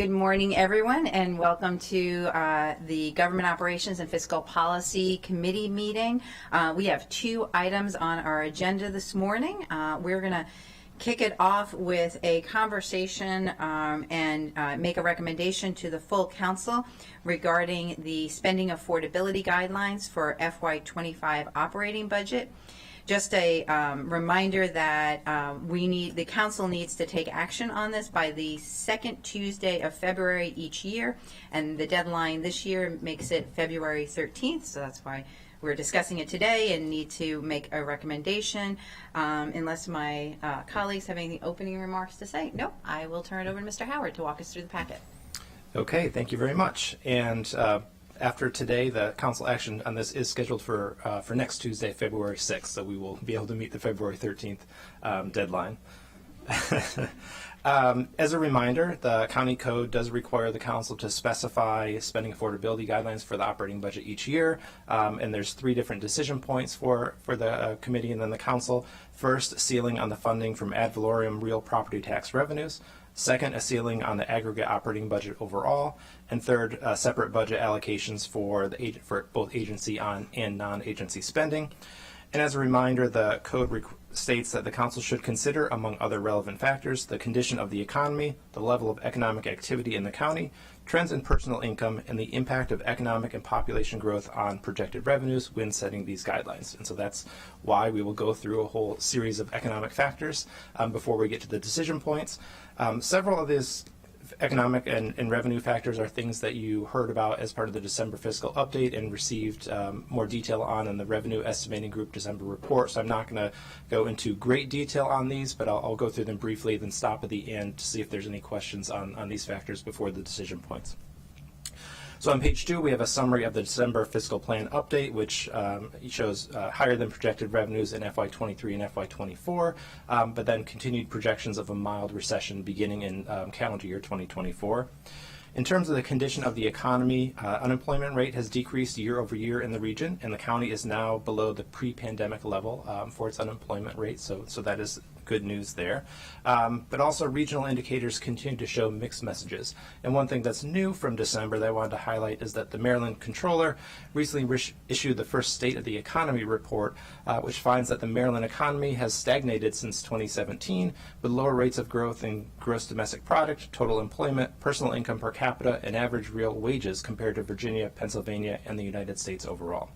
Good morning, everyone, and welcome to the Government Operations and Fiscal Policy Committee meeting. We have two items on our agenda this morning. We're going to kick it off with a conversation and make a recommendation to the full council regarding the spending affordability guidelines for FY25 operating budget. Just a reminder that the council needs to take action on this by the second Tuesday of February each year, and the deadline this year makes it February 13th, so that's why we're discussing it today and need to make a recommendation. Unless my colleagues have any opening remarks to say, nope, I will turn it over to Mr. Howard to walk us through the packet. Okay, thank you very much. And after today, the council action on this is scheduled for next Tuesday, February 6th, so we will be able to meet the February 13th deadline. As a reminder, the county code does require the council to specify spending affordability guidelines for the operating budget each year, and there's three different decision points for the committee and then the council. First, ceiling on the funding from ad valorem real property tax revenues. Second, a ceiling on the aggregate operating budget overall. And third, separate budget allocations for both agency and non-agency spending. And as a reminder, the code states that the council should consider, among other relevant factors, the condition of the economy, the level of economic activity in the county, trends in personal income, and the impact of economic and population growth on projected revenues when setting these guidelines. And so that's why we will go through a whole series of economic factors before we get to the decision points. Several of these economic and revenue factors are things that you heard about as part of the December fiscal update and received more detail on in the Revenue Estimating Group December report. So I'm not going to go into great detail on these, but I'll go through them briefly, then stop at the end to see if there's any questions on these factors before the decision points. So on page 2, we have a summary of the December fiscal plan update, which shows higher than projected revenues in FY23 and FY24, but then continued projections of a mild recession beginning in calendar year 2024. In terms of the condition of the economy, unemployment rate has decreased year over year in the region, and the county is now below the pre-pandemic level for its unemployment rate, so that is good news there. But also regional indicators continue to show mixed messages. And one thing that's new from December that I wanted to highlight is that the Maryland Comptroller recently issued the first State of the Economy report, which finds that the Maryland economy has stagnated since 2017, with lower rates of growth in gross domestic product, total employment, personal income per capita, and average real wages compared to Virginia, Pennsylvania, and the United States overall.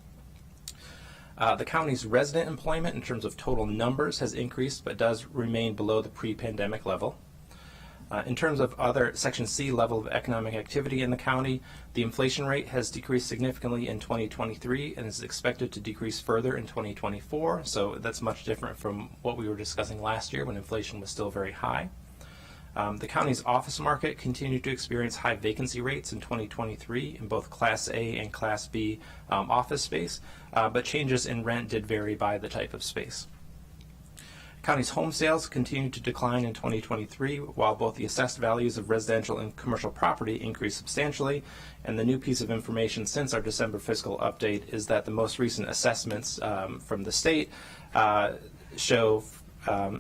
The county's resident employment in terms of total numbers has increased, but does remain below the pre-pandemic level. In terms of other Section C level of economic activity in the county, the inflation rate has decreased significantly in 2023 and is expected to decrease further in 2024. So that's much different from what we were discussing last year when inflation was still very high. The county's office market continued to experience high vacancy rates in 2023 in both Class A and Class B office space, but changes in rent did vary by the type of space. County's home sales continued to decline in 2023, while both the assessed values of residential and commercial property increased substantially. And the new piece of information since our December fiscal update is that the most recent assessments from the state show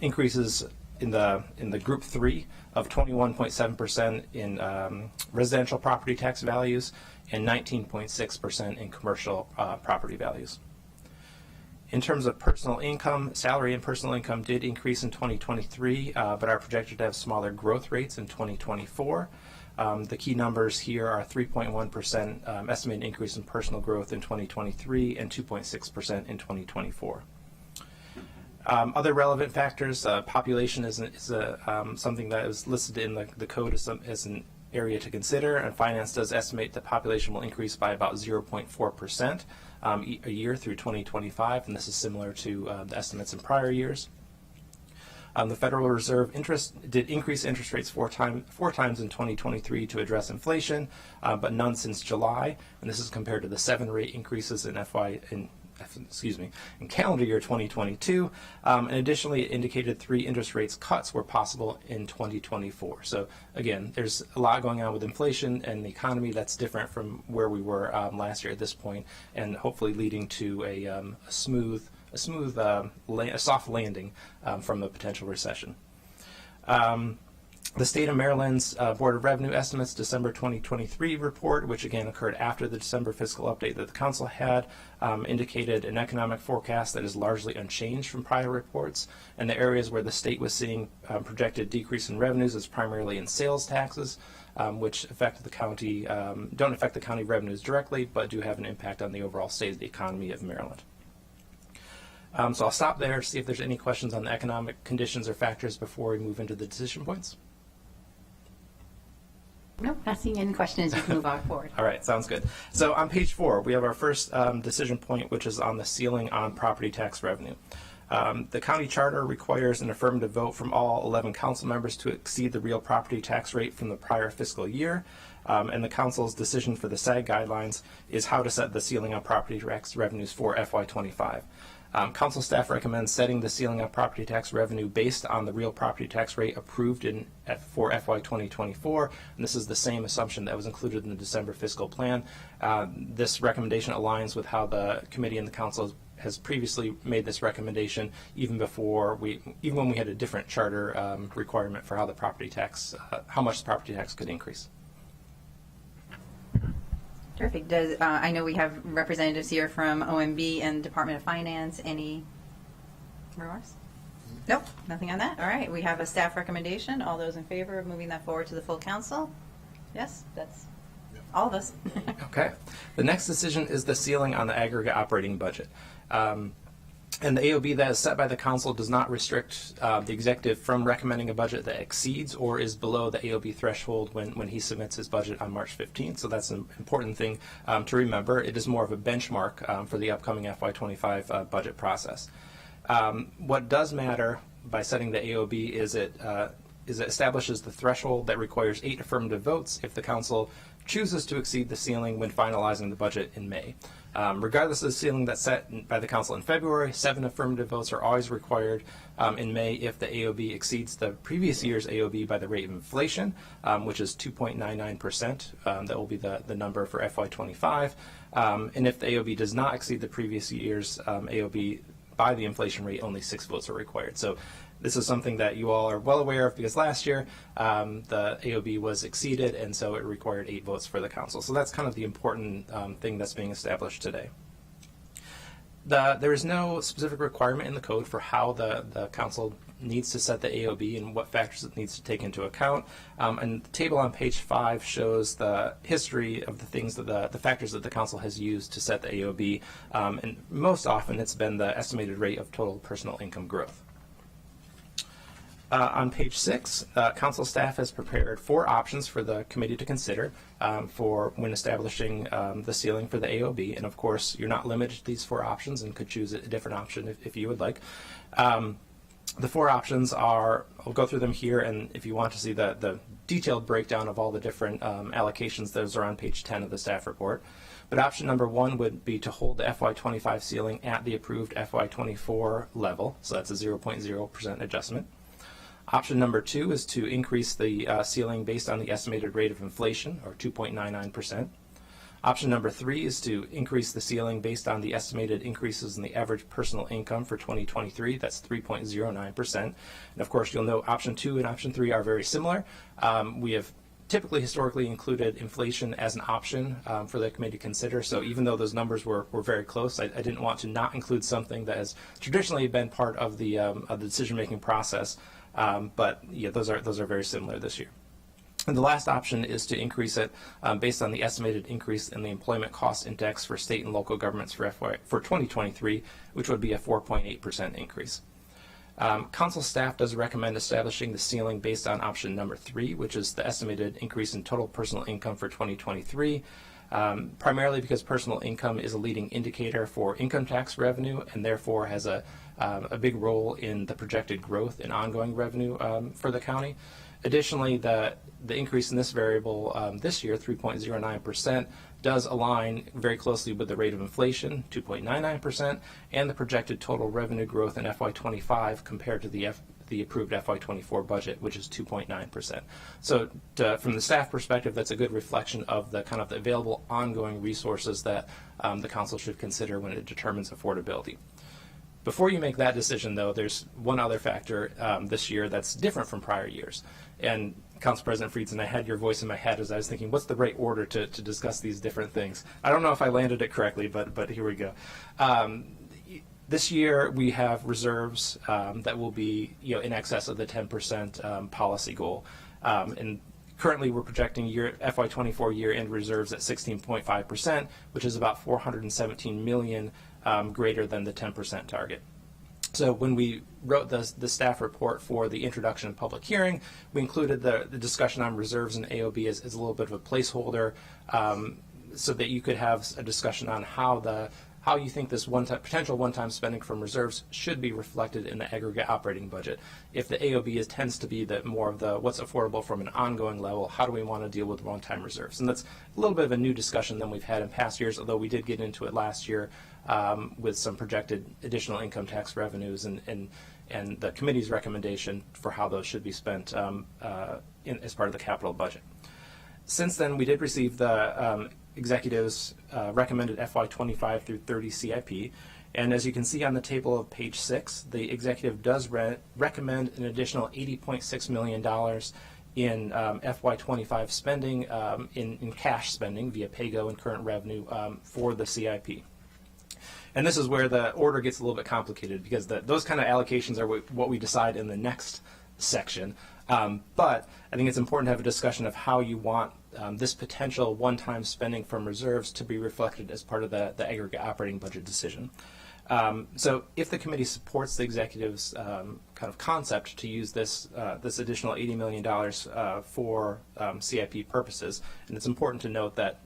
increases in the Group 3 of 21.7% in residential property tax values and 19.6% in commercial property values. In terms of personal income, salary and personal income did increase in 2023, but are projected to have smaller growth rates in 2024. The key numbers here are 3.1% estimated increase in personal growth in 2023 and 2.6% in 2024. Other relevant factors, population is something that is listed in the code as an area to consider, and finance does estimate the population will increase by about 0.4% a year through 2025, and this is similar to the estimates in prior years. The Federal Reserve did increase interest rates four times in 2023 to address inflation, but none since July, and this is compared to the 7 rate increases in calendar year 2022, and additionally it indicated 3 interest rates cuts were possible in 2024. So again, there's a lot going on with inflation and the economy that's different from where we were last year at this point, and hopefully leading to a soft landing from the potential recession. The State of Maryland's Board of Revenue Estimates December 2023 report, which again occurred after the December fiscal update that the Council had, indicated an economic forecast that is largely unchanged from prior reports. And the areas where the state was seeing projected decrease in revenues is primarily in sales taxes, which affect the county, don't affect the county revenues directly, but do have an impact on the overall state of the economy of Maryland. So I'll stop there, see if there's any questions on the economic conditions or factors before we move into the decision points. Nope, not seeing any questions. You can move on forward. All right, sounds good. So on page 4, we have our first decision point, which is on the ceiling on property tax revenue. The county charter requires an affirmative vote from all 11 council members to exceed the real property tax rate from the prior fiscal year. And the council's decision for the SAG guidelines is how to set the ceiling on property tax revenues for FY25. Council staff recommends setting the ceiling on property tax revenue based on the real property tax rate approved for FY 2024, and this is the same assumption that was included in the December fiscal plan. This recommendation aligns with how the committee and the council has previously made this recommendation, even when we had a different charter requirement for how the property tax, how much the property tax could increase. Terrific. I know we have representatives here from OMB and Department of Finance. Any remarks? Nope, nothing on that. All right, we have a staff recommendation. All those in favor of moving that forward to the full council? Yes, that's all of us. Okay. The next decision is the ceiling on the aggregate operating budget. And the AOB that is set by the council does not restrict the executive from recommending a budget that exceeds or is below the AOB threshold when he submits his budget on March 15th. So that's an important thing to remember. It is more of a benchmark for the upcoming FY25 budget process. What does matter by setting the AOB is it establishes the threshold that requires 8 affirmative votes if the council chooses to exceed the ceiling when finalizing the budget in May. Regardless of the ceiling that's set by the council in February, 7 affirmative votes are always required in May if the AOB exceeds the previous year's AOB by the rate of inflation, which is 2.99%. That will be the number for FY25. And if the AOB does not exceed the previous year's AOB by the inflation rate, only 6 votes are required. So this is something that you all are well aware of because last year the AOB was exceeded, and so it required 8 votes for the council. So that's kind of the important thing that's being established today. There is no specific requirement in the code for how the council needs to set the AOB and what factors it needs to take into account. And the table on page 5 shows the history of the things that the factors that the council has used to set the AOB. And most often it's been the estimated rate of total personal income growth. On page 6, council staff has prepared 4 options for the committee to consider for when establishing the ceiling for the AOB. And of course, you're not limited to these 4 options and could choose a different option if you would like. The 4 options are, I'll go through them here, and if you want to see the detailed breakdown of all the different allocations, those are on page 10 of the staff report. But option number 1 would be to hold the FY25 ceiling at the approved FY24 level, so that's a 0.0% adjustment. Option number 2 is to increase the ceiling based on the estimated rate of inflation, or 2.99%. Option number 3 is to increase the ceiling based on the estimated increases in the average personal income for 2023. That's 3.09%. And of course, you'll note option 2 and option 3 are very similar. We have typically historically included inflation as an option for the committee to consider. So even though those numbers were very close, I didn't want to not include something that has traditionally been part of the decision-making process. But yeah, those are very similar this year. And the last option is to increase it based on the estimated increase in the employment cost index for state and local governments for 2023, which would be a 4.8% increase. Council staff does recommend establishing the ceiling based on option number 3, which is the estimated increase in total personal income for 2023. Primarily because personal income is a leading indicator for income tax revenue and therefore has a big role in the projected growth in ongoing revenue for the county. Additionally, the increase in this variable this year, 3.09%, does align very closely with the rate of inflation, 2.99%, and the projected total revenue growth in FY25 compared to the approved FY24 budget, which is 2.9%. So from the staff perspective, that's a good reflection of the kind of the available ongoing resources that the council should consider when it determines affordability. Before you make that decision, though, there's one other factor this year that's different from prior years. And Council President Friedson, I had your voice in my head as I was thinking, what's the right order to discuss these different things? I don't know if I landed it correctly, but here we go. This year we have reserves that will be in excess of the 10% policy goal, and currently we're projecting FY24 year-end reserves at 16.5%, which is about $417 million greater than the 10% target. So when we wrote the staff report for the introduction and public hearing, we included the discussion on reserves and AOB as a little bit of a placeholder, so that you could have a discussion on how you think this potential one-time spending from reserves should be reflected in the aggregate operating budget. If the AOB tends to be more of the what's affordable from an ongoing level, how do we want to deal with one-time reserves? And that's a little bit of a new discussion than we've had in past years, although we did get into it last year with some projected additional income tax revenues and the committee's recommendation for how those should be spent as part of the capital budget. Since then, we did receive the executive's recommended FY25 through 30 CIP, and as you can see on the table of page 6, the executive does recommend an additional $80.6 million in FY25 spending, in cash spending via PAYGO and current revenue for the CIP. And this is where the order gets a little bit complicated, because those kind of allocations are what we decide in the next section. But I think it's important to have a discussion of how you want this potential one-time spending from reserves to be reflected as part of the aggregate operating budget decision. So if the committee supports the executive's kind of concept to use this additional $80 million for CIP purposes, and it's important to note that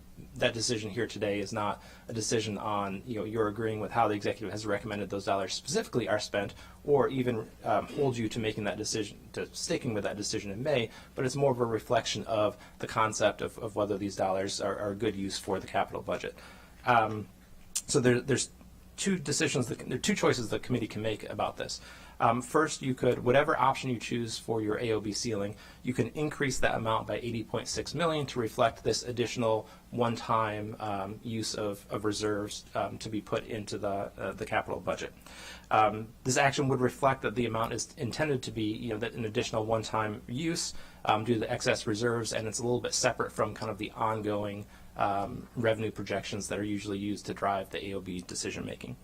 decision here today is not a decision on you're agreeing with how the executive has recommended those dollars specifically are spent, or even hold you to making that decision, to sticking with that decision in May, but it's more of a reflection of the concept of whether these dollars are good use for the capital budget. So there's two choices the committee can make about this. First, you could, whatever option you choose for your AOB ceiling, you can increase that amount by $80.6 million to reflect this additional one-time use of reserves to be put into the capital budget. This action would reflect that the amount is intended to be, that an additional one-time use due to the excess reserves, and it's a little bit separate from kind of the ongoing revenue projections that are usually used to drive the AOB decision making.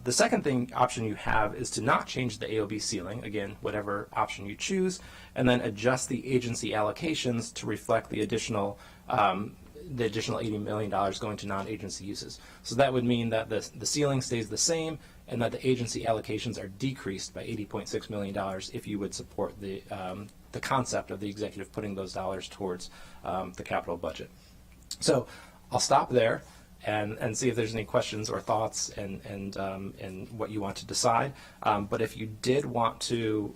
The second option you have is to not change the AOB ceiling, again, whatever option you choose, and then adjust the agency allocations to reflect the additional $80 million going to non-agency uses. So that would mean that the ceiling stays the same and that the agency allocations are decreased by $80.6 million if you would support the concept of the executive putting those dollars towards the capital budget. So I'll stop there and see if there's any questions or thoughts and what you want to decide. But if you did want to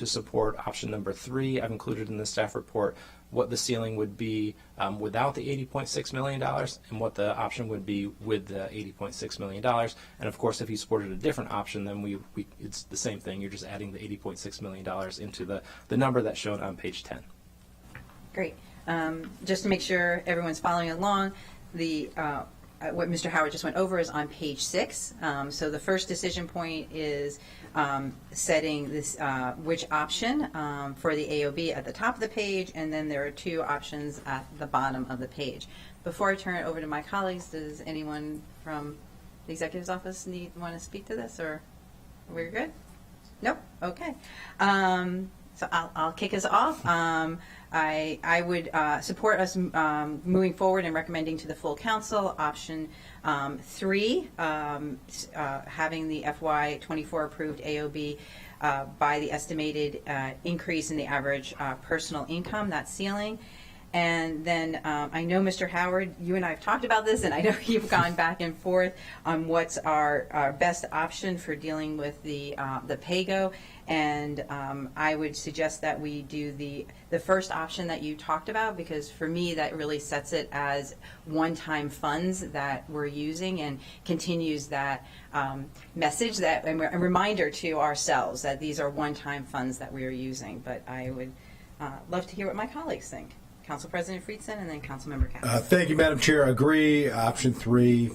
support option number 3, I've included in the staff report what the ceiling would be without the $80.6 million and what the option would be with the $80.6 million. And of course, if you supported a different option, then it's the same thing. You're just adding the $80.6 million into the number that's shown on page 10. Great. Just to make sure everyone's following along, what Mr. Howard just went over is on page 6. So the first decision point is setting this which option for the AOB at the top of the page, and then there are 2 options at the bottom of the page. Before I turn it over to my colleagues, does anyone from the executive's office want to speak to this, or we're good? Nope. Okay. So I'll kick us off. I would support us moving forward and recommending to the full council option 3, having the FY24 approved AOB by the estimated increase in the average personal income, that ceiling. And then I know, Mr. Howard, you and I have talked about this, and I know you've gone back and forth on what's our best option for dealing with the PAYGO. And I would suggest that we do the first option that you talked about, because for me that really sets it as one-time funds that we're using and continues that message, that a reminder to ourselves that these are one-time funds that we are using. But I would love to hear what my colleagues think. Council President Friedson and then Councilmember Katz. Thank you, Madam Chair. I agree. Option 3,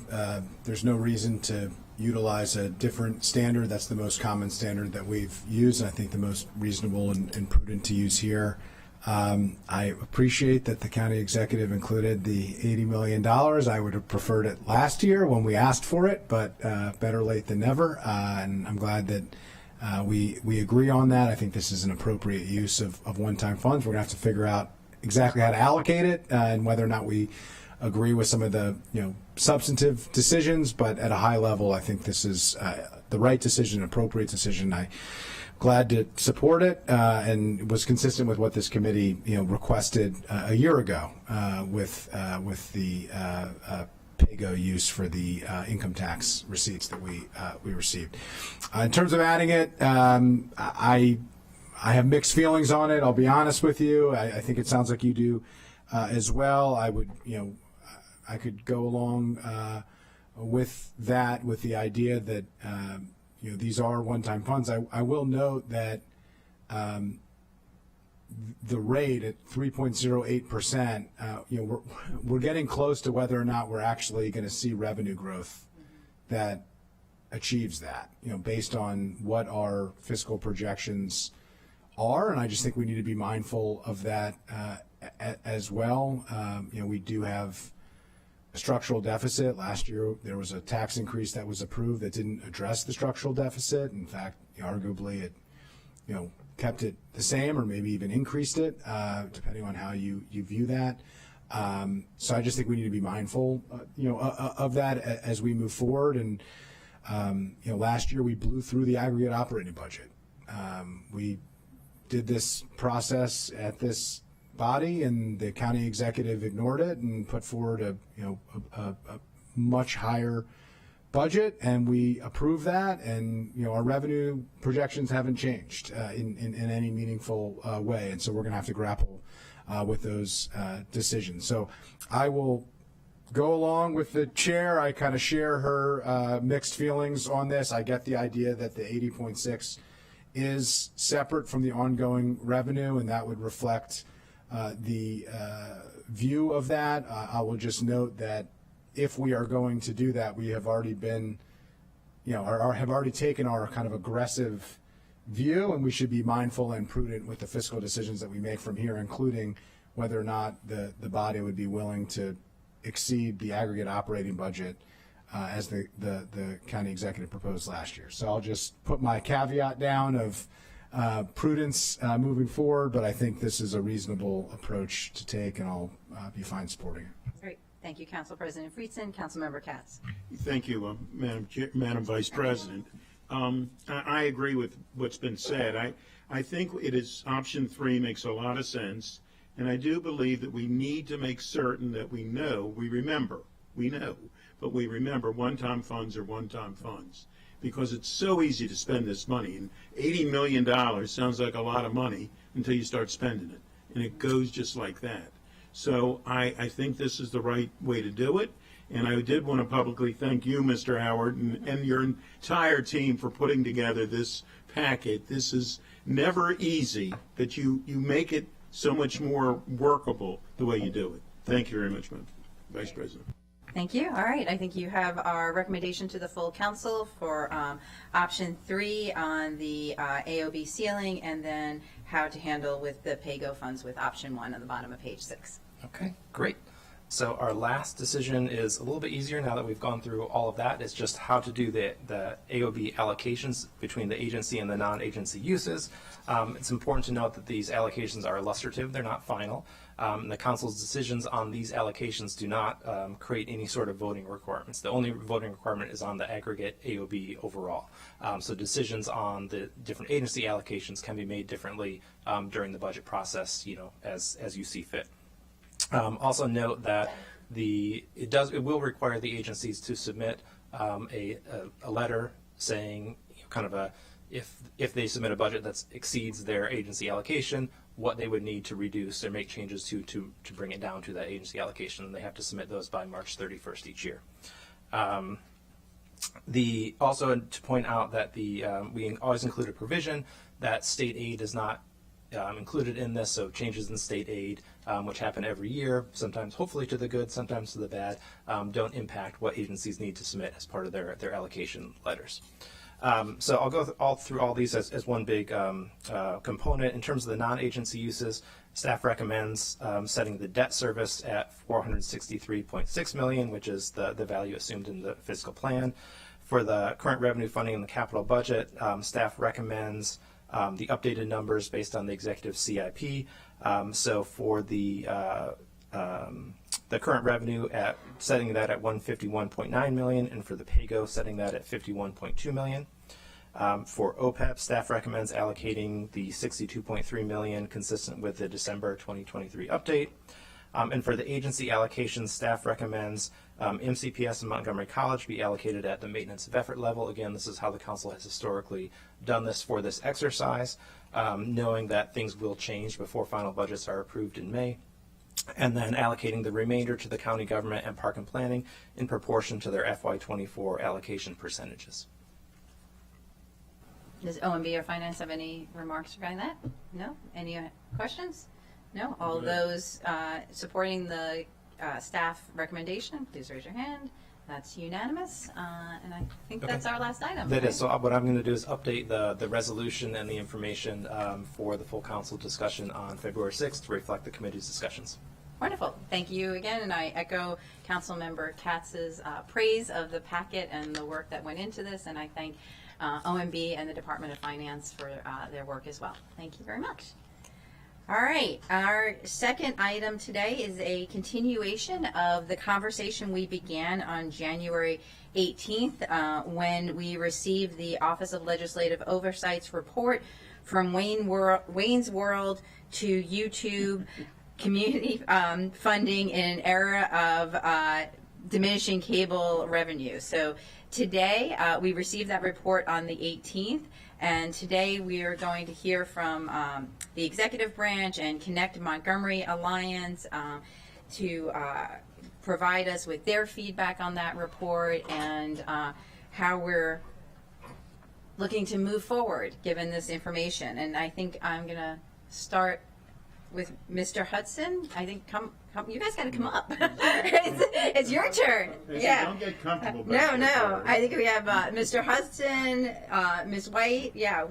there's no reason to utilize a different standard. That's the most common standard that we've used, and I think the most reasonable and prudent to use here. I appreciate that the county executive included the $80 million. I would have preferred it last year when we asked for it, but better late than never. And I'm glad that we agree on that. I think this is an appropriate use of one-time funds. We're going to have to figure out exactly how to allocate it and whether or not we agree with some of the substantive decisions. But at a high level, I think this is the right decision, appropriate decision. I'm glad to support it, and it was consistent with what this committee requested a year ago with the PAYGO use for the income tax receipts that we received. In terms of adding it, I have mixed feelings on it. I'll be honest with you. I think it sounds like you do as well. I would, I could go along with that, with the idea that these are one-time funds. I will note that the rate at 3.08%, we're getting close to whether or not we're actually going to see revenue growth that achieves that, based on what our fiscal projections are. And I just think we need to be mindful of that as well. We do have a structural deficit. Last year, there was a tax increase that was approved that didn't address the structural deficit. In fact, arguably it, kept it the same or maybe even increased it, depending on how you view that. So I just think we need to be mindful, of that as we move forward. And, last year we blew through the aggregate operating budget. We did this process at this body, and the county executive ignored it and put forward a much higher budget, and we approved that, and our revenue projections haven't changed in any meaningful way, and so we're going to have to grapple with those decisions. So I will go along with the chair. I kind of share her mixed feelings on this. I get the idea that the 80.6 is separate from the ongoing revenue, and that would reflect the view of that. I will just note that if we are going to do that, we have already been, have already taken our kind of aggressive view, and we should be mindful and prudent with the fiscal decisions that we make from here, including whether or not the body would be willing to exceed the aggregate operating budget as the county executive proposed last year. So I'll just put my caveat down of prudence moving forward, but I think this is a reasonable approach to take, and I'll be fine supporting it. Great. Thank you, Council President Friedson. Councilmember Katz. Thank you, Madam Vice President. I agree with what's been said. I think option 3 makes a lot of sense, and I do believe that we need to make certain that we remember one-time funds are one-time funds, because it's so easy to spend this money, and $80 million sounds like a lot of money until you start spending it, and it goes just like that. So I think this is the right way to do it, and I did want to publicly thank you, Mr. Howard, and your entire team for putting together this packet. This is never easy, but you make it so much more workable the way you do it. Thank you very much, Madam Vice President. Thank you. All right. I think you have our recommendation to the full council for option 3 on the AOB ceiling, and then how to handle with the PAYGO funds with option 1 on the bottom of page 6. Okay, great. So our last decision is a little bit easier now that we've gone through all of that. It's just how to do the AOB allocations between the agency and the non-agency uses. It's important to note that these allocations are illustrative. They're not final. The council's decisions on these allocations do not create any sort of voting requirements. The only voting requirement is on the aggregate AOB overall. So decisions on the different agency allocations can be made differently during the budget process, as you see fit. Also note that it will require the agencies to submit a letter saying if they submit a budget that exceeds their agency allocation, what they would need to reduce or make changes to bring it down to that agency allocation, and they have to submit those by March 31st each year. Also to point out that we always include a provision that state aid is not included in this, so changes in state aid, which happen every year, sometimes hopefully to the good, sometimes to the bad, don't impact what agencies need to submit as part of their allocation letters. So I'll go through all these as one big component. In terms of the non-agency uses, Staff recommends setting the debt service at $463.6 million, which is the value assumed in the fiscal plan. For the current revenue funding in the capital budget, staff recommends the updated numbers based on the executive CIP. So for the current revenue at setting that at $151.9 million, and for the PAYGO setting that at $51.2 million. For OPEB, staff recommends allocating the $62.3 million consistent with the December 2023 update. And for the agency allocations, staff recommends MCPS and Montgomery College be allocated at the maintenance of effort level. Again, this is how the council has historically done this for this exercise, knowing that things will change before final budgets are approved in May. And then allocating the remainder to the county government and park and planning in proportion to their FY24 allocation percentages. Does OMB or Finance have any remarks regarding that? No? Any questions? No? All those supporting the staff recommendation, please raise your hand. That's unanimous. And I think that's our last item. That is. So what I'm going to do is update the resolution and the information for the full council discussion on February 6th to reflect the committee's discussions. Wonderful. Thank you again. And I echo Councilmember Katz's praise of the packet and the work that went into this. And I thank OMB and the Department of Finance for their work as well. Thank you very much. All right, our second item today is a continuation of the conversation we began on January 18th when we received the Office of Legislative Oversight's report from Wayne's World to YouTube community funding in an era of diminishing cable revenue. So today we received that report on the 18th. And today we are going to hear from the executive branch and Connect Montgomery Alliance to provide us with their feedback on that report and how we're looking to move forward given this information. And I think I'm going to start with Mr. Hudson. I think you guys got to come up. it's your turn. Yeah. Don't get comfortable. No. I think we have Mr. Hudson, Ms. White. Yeah,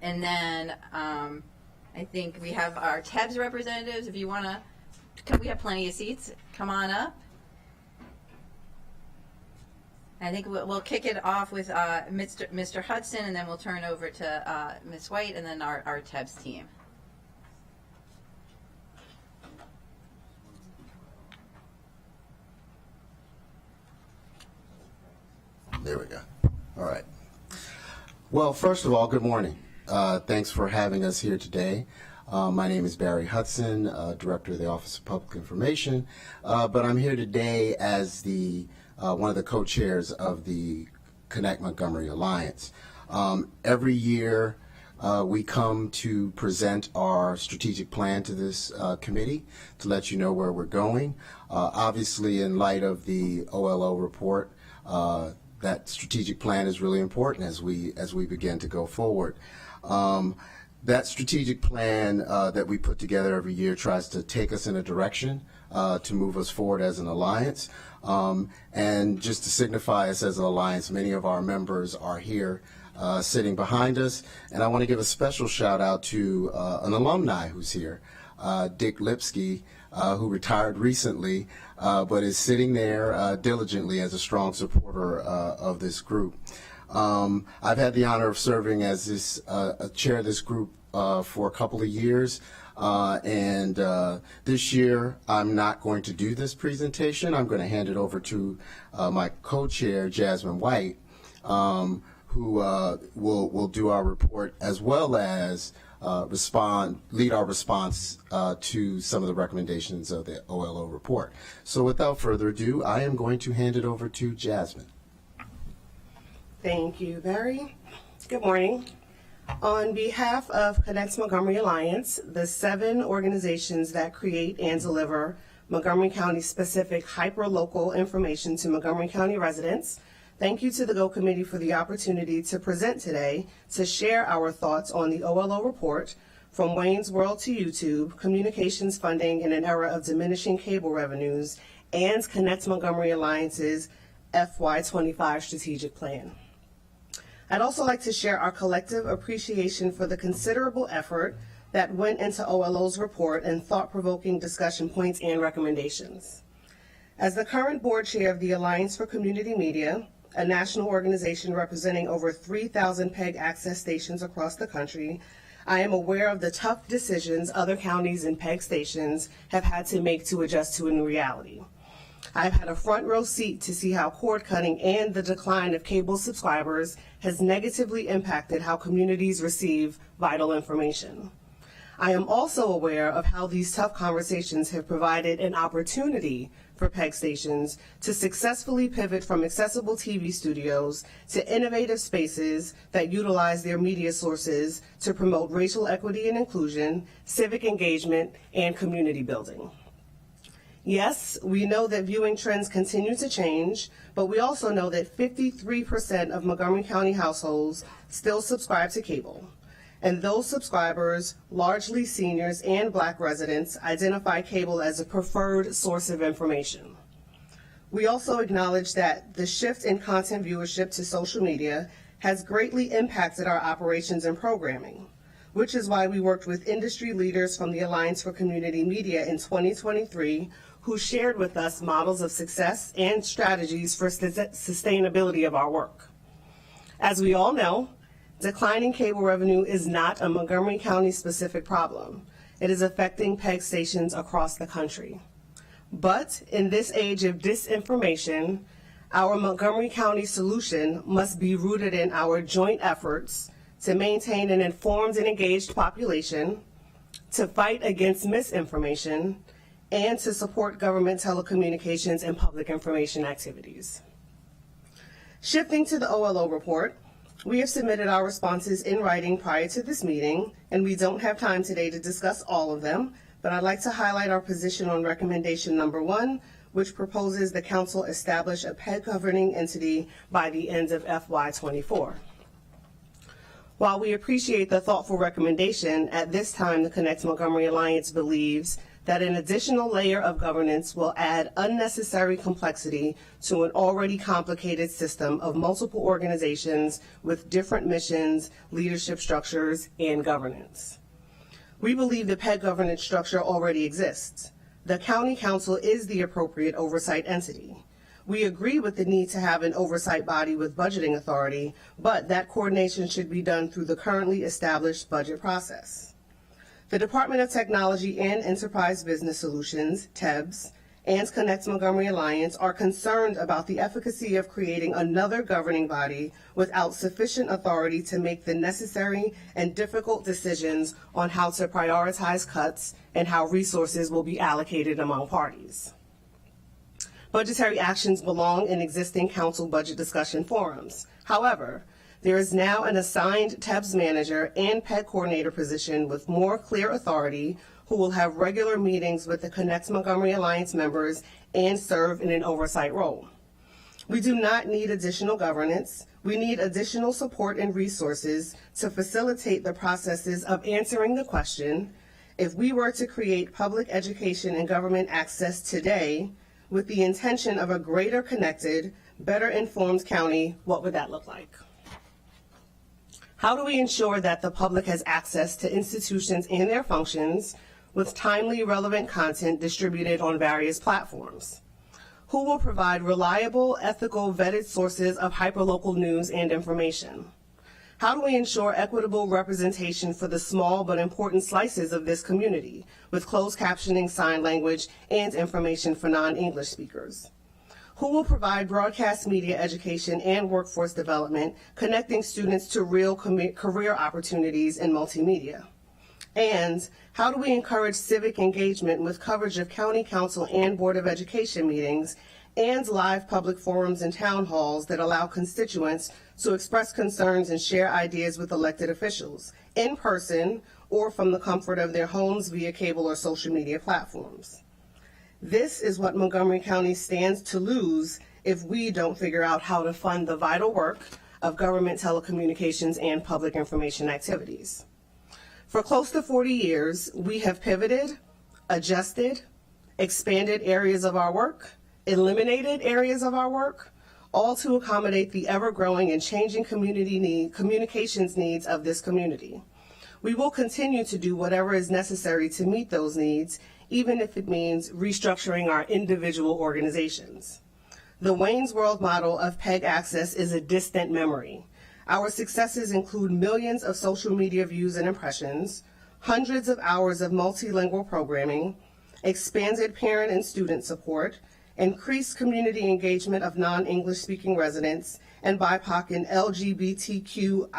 and then I think we have our TEBS representatives. If you want to, we have plenty of seats. Come on up. I think we'll kick it off with Mr. Hudson, and then we'll turn over to Ms. White, and then our TEBS team. There we go. All right. Well, first of all, good morning. Thanks for having us here today. My name is Barry Hudson, Director of the Office of Public Information, but I'm here today as the one of the co-chairs of the Connect Montgomery Alliance. Every year we come to present our strategic plan to this committee to let you know where we're going. Obviously, in light of the OLO report, that strategic plan is really important as we begin to go forward. That strategic plan that we put together every year tries to take us in a direction to move us forward as an alliance. And just to signify us as an alliance, many of our members are here sitting behind us. And I want to give a special shout out to an alumni who's here, Dick Lipsky, who retired recently, but is sitting there diligently as a strong supporter of this group. I've had the honor of serving as this chair of this group for a couple of years, and this year I'm not going to do this presentation. I'm going to hand it over to my co-chair, Jasmine White, who will do our report as well as lead our response to some of the recommendations of the OLO report. So without further ado, I am going to hand it over to Jasmine. Thank you, Barry. Good morning. On behalf of Connect Montgomery Alliance, the 7 organizations that create and deliver Montgomery County specific hyper-local information to Montgomery County residents, thank you to the GO Committee for the opportunity to present today to share our thoughts on the OLO report, From Wayne's World to YouTube, Communications Funding in an Era of Diminishing Cable Revenues, and Connect Montgomery Alliance's FY25 Strategic Plan. I'd also like to share our collective appreciation for the considerable effort that went into OLO's report and thought-provoking discussion points and recommendations. As the current board chair of the Alliance for Community Media, a national organization representing over 3,000 PEG access stations across the country, I am aware of the tough decisions other counties and PEG stations have had to make to adjust to a new reality. I've had a front row seat to see how cord cutting and the decline of cable subscribers has negatively impacted how communities receive vital information. I am also aware of how these tough conversations have provided an opportunity for PEG stations to successfully pivot from accessible TV studios to innovative spaces that utilize their media sources to promote racial equity and inclusion, civic engagement, and community building. Yes, we know that viewing trends continue to change, but we also know that 53% of Montgomery County households still subscribe to cable. And those subscribers, largely seniors and Black residents, identify cable as a preferred source of information. We also acknowledge that the shift in content viewership to social media has greatly impacted our operations and programming, which is why we worked with industry leaders from the Alliance for Community Media in 2023 who shared with us models of success and strategies for sustainability of our work. As we all know, declining cable revenue is not a Montgomery County specific problem. It is affecting PEG stations across the country. But in this age of disinformation, our Montgomery County solution must be rooted in our joint efforts to maintain an informed and engaged population, to fight against misinformation, and to support government telecommunications and public information activities. Shifting to the OLO report, we have submitted our responses in writing prior to this meeting, and we don't have time today to discuss all of them, but I'd like to highlight our position on recommendation number 1, which proposes the council establish a PEG governing entity by the end of FY24. While we appreciate the thoughtful recommendation, at this time the Connect Montgomery Alliance believes that an additional layer of governance will add unnecessary complexity to an already complicated system of multiple organizations with different missions, leadership structures, and governance. We believe the PEG governance structure already exists. The County Council is the appropriate oversight entity. We agree with the need to have an oversight body with budgeting authority, but that coordination should be done through the currently established budget process. The Department of Technology and Enterprise Business Solutions, TEBS, and Connect Montgomery Alliance are concerned about the efficacy of creating another governing body without sufficient authority to make the necessary and difficult decisions on how to prioritize cuts and how resources will be allocated among parties. Budgetary actions belong in existing council budget discussion forums. However, there is now an assigned TEBS manager and PEG coordinator position with more clear authority who will have regular meetings with the Connect Montgomery Alliance members and serve in an oversight role. We do not need additional governance. We need additional support and resources to facilitate the processes of answering the question, if we were to create public education and government access today with the intention of a greater connected, better informed county, what would that look like? How do we ensure that the public has access to institutions and their functions with timely, relevant content distributed on various platforms? Who will provide reliable, ethical, vetted sources of hyperlocal news and information? How do we ensure equitable representation for the small but important slices of this community with closed captioning, sign language, and information for non-English speakers? Who will provide broadcast media education and workforce development, connecting students to real career opportunities in multimedia? And how do we encourage civic engagement with coverage of county council and board of education meetings and live public forums and town halls that allow constituents to express concerns and share ideas with elected officials in person or from the comfort of their homes via cable or social media platforms? This is what Montgomery County stands to lose if we don't figure out how to fund the vital work of government telecommunications and public information activities. For close to 40 years, we have pivoted, adjusted, expanded areas of our work, eliminated areas of our work, all to accommodate the ever-growing and changing communications needs of this community. We will continue to do whatever is necessary to meet those needs, even if it means restructuring our individual organizations. The Wayne's World model of PEG access is a distant memory. Our successes include millions of social media views and impressions, hundreds of hours of multilingual programming, expanded parent and student support, increased community engagement of non-English speaking residents, and BIPOC and LGBTQIA+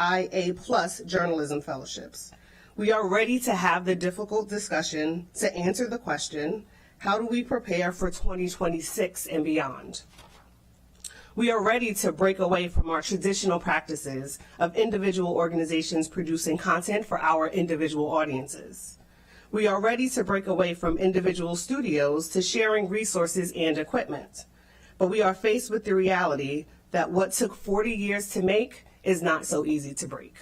journalism fellowships. We are ready to have the difficult discussion to answer the question, how do we prepare for 2026 and beyond? We are ready to break away from our traditional practices of individual organizations producing content for our individual audiences. We are ready to break away from individual studios to sharing resources and equipment. But we are faced with the reality that what took 40 years to make is not so easy to break.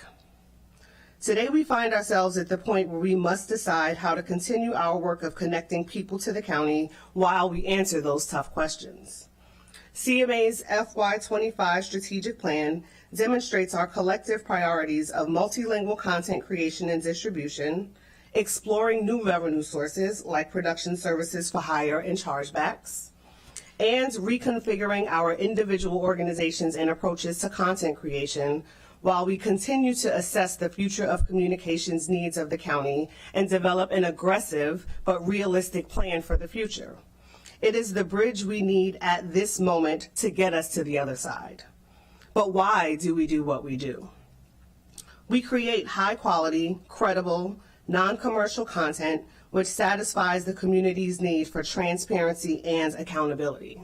Today we find ourselves at the point where we must decide how to continue our work of connecting people to the county while we answer those tough questions. CMA's FY25 strategic plan demonstrates our collective priorities of multilingual content creation and distribution, exploring new revenue sources like production services for hire and chargebacks, and reconfiguring our individual organizations and approaches to content creation while we continue to assess the future of communications needs of the county and develop an aggressive but realistic plan for the future. It is the bridge we need at this moment to get us to the other side. But why do we do what we do? We create high quality, credible, non-commercial content which satisfies the community's need for transparency and accountability.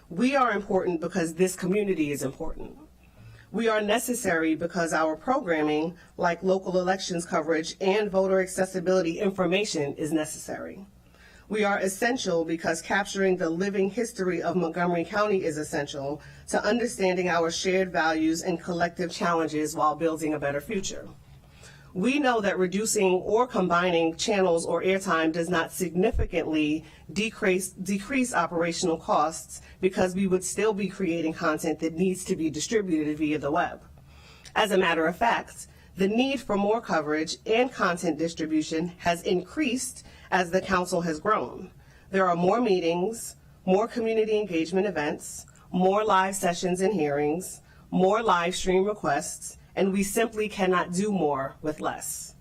We are important because this community is important. We are necessary because our programming, like local elections coverage and voter accessibility information, is necessary. We are essential because capturing the living history of Montgomery County is essential to understanding our shared values and collective challenges while building a better future. We know that reducing or combining channels or airtime does not significantly decrease operational costs because we would still be creating content that needs to be distributed via the web. As a matter of fact, the need for more coverage and content distribution has increased as the council has grown. There are more meetings, more community engagement events, more live sessions and hearings, more live stream requests, and we simply cannot do more with less.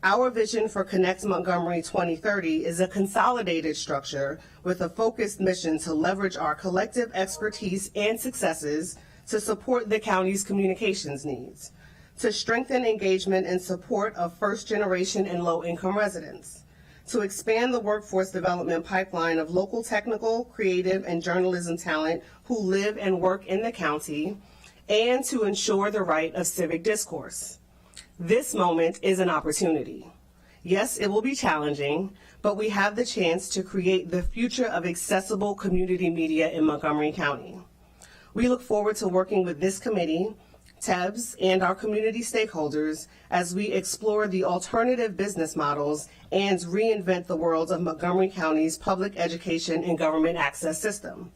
Our vision for Connect Montgomery 2030 is a consolidated structure with a focused mission to leverage our collective expertise and successes to support the county's communications needs, to strengthen engagement and support of first-generation and low-income residents, to expand the workforce development pipeline of local technical, creative, and journalism talent who live and work in the county, and to ensure the right of civic discourse. This moment is an opportunity. Yes, it will be challenging, but we have the chance to create the future of accessible community media in Montgomery County. We look forward to working with this committee, TEBS, and our community stakeholders as we explore the alternative business models and reinvent the world of Montgomery County's public education and government access system.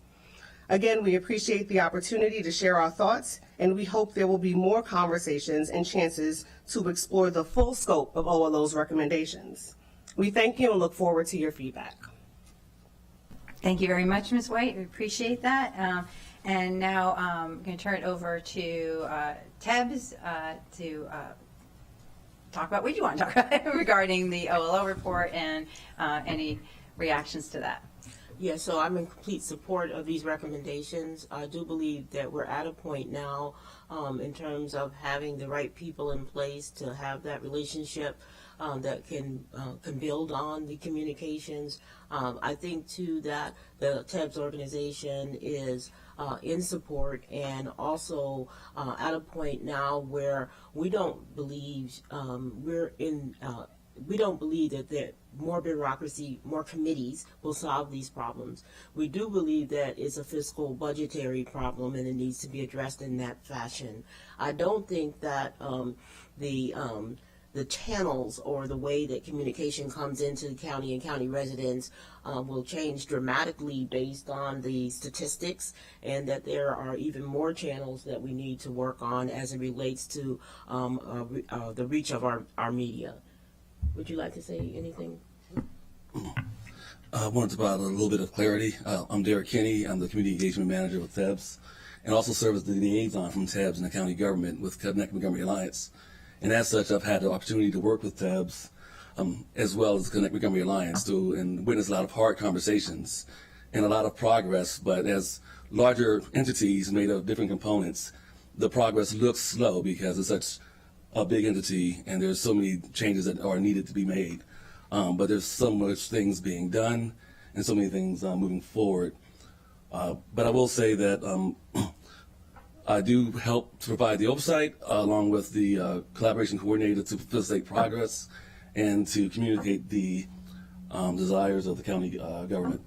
Again, we appreciate the opportunity to share our thoughts, and we hope there will be more conversations and chances to explore the full scope of OLO's recommendations. We thank you and look forward to your feedback. Thank you very much, Ms. White. We appreciate that. And now I'm going to turn it over to Tebs to talk about what you want to talk about regarding the OLO report and any reactions to that. Yeah, so I'm in complete support of these recommendations. I do believe that we're at a point now in terms of having the right people in place to have that relationship that can build on the communications. I think, too, that the TEBS organization is in support and also at a point now where we don't believe we don't believe that more bureaucracy, more committees will solve these problems. We do believe that it's a fiscal budgetary problem and it needs to be addressed in that fashion. I don't think that the the channels or the way that communication comes into the county and county residents will change dramatically based on the statistics, and that there are even more channels that we need to work on as it relates to the reach of our media. Would you like to say anything? I wanted to provide a little bit of clarity. I'm Derek Kinney. I'm the Community Engagement Manager with TEBS, and also serve as the liaison from TEBS and the county government with Connect Montgomery Alliance. And as such, I've had the opportunity to work with TEBS as well as Connect Montgomery Alliance and witness a lot of hard conversations and a lot of progress. But as larger entities made of different components, the progress looks slow because it's such a big entity and there's so many changes that are needed to be made. But there's so much things being done and so many things moving forward. But I will say that I do help to provide the oversight along with the collaboration coordinator to facilitate progress and to communicate the desires of the county government.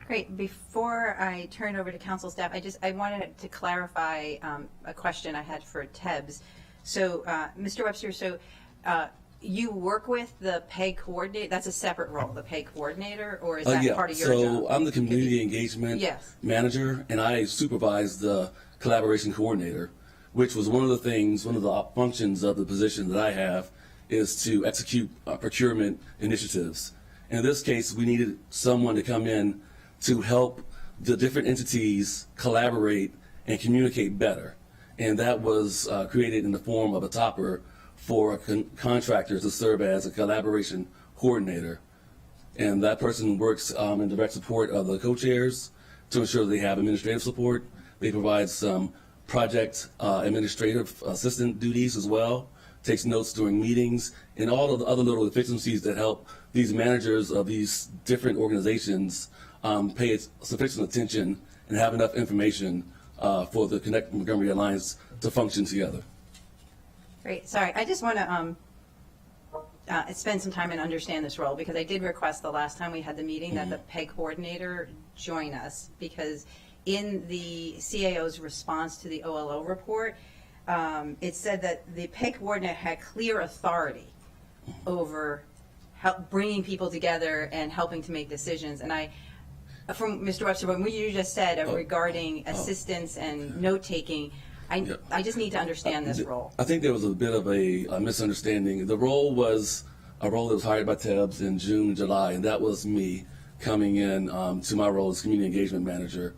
Great. Before I turn over to council staff, I wanted to clarify a question I had for TEBS. So, Mr. Webster, you work with the PEG coordinator. That's a separate role, the PEG coordinator, or is that part of your job? So I'm the community engagement manager, and I supervise the collaboration coordinator, which was one of the functions of the position that I have is to execute procurement initiatives. And in this case, we needed someone to come in to help the different entities collaborate and communicate better. And that was created in the form of a topper for a contractor to serve as a collaboration coordinator. And that person works in direct support of the co-chairs to ensure they have administrative support. They provide some project administrative assistant duties as well, takes notes during meetings, and all of the other little efficiencies that help these managers of these different organizations pay sufficient attention and have enough information for the Connect Montgomery Alliance to function together. Great. Sorry, I just want to spend some time and understand this role, because I did request the last time we had the meeting that the PEG coordinator join us, because in the CAO's response to the OLO report, it said that the PEG coordinator had clear authority over bringing people together and helping to make decisions. And from Mr. Webster, what you just said regarding assistance and note-taking, I just need to understand this role. I think there was a bit of a misunderstanding. The role was a role that was hired by TEBS in June and July, and that was me coming in to my role as community engagement manager.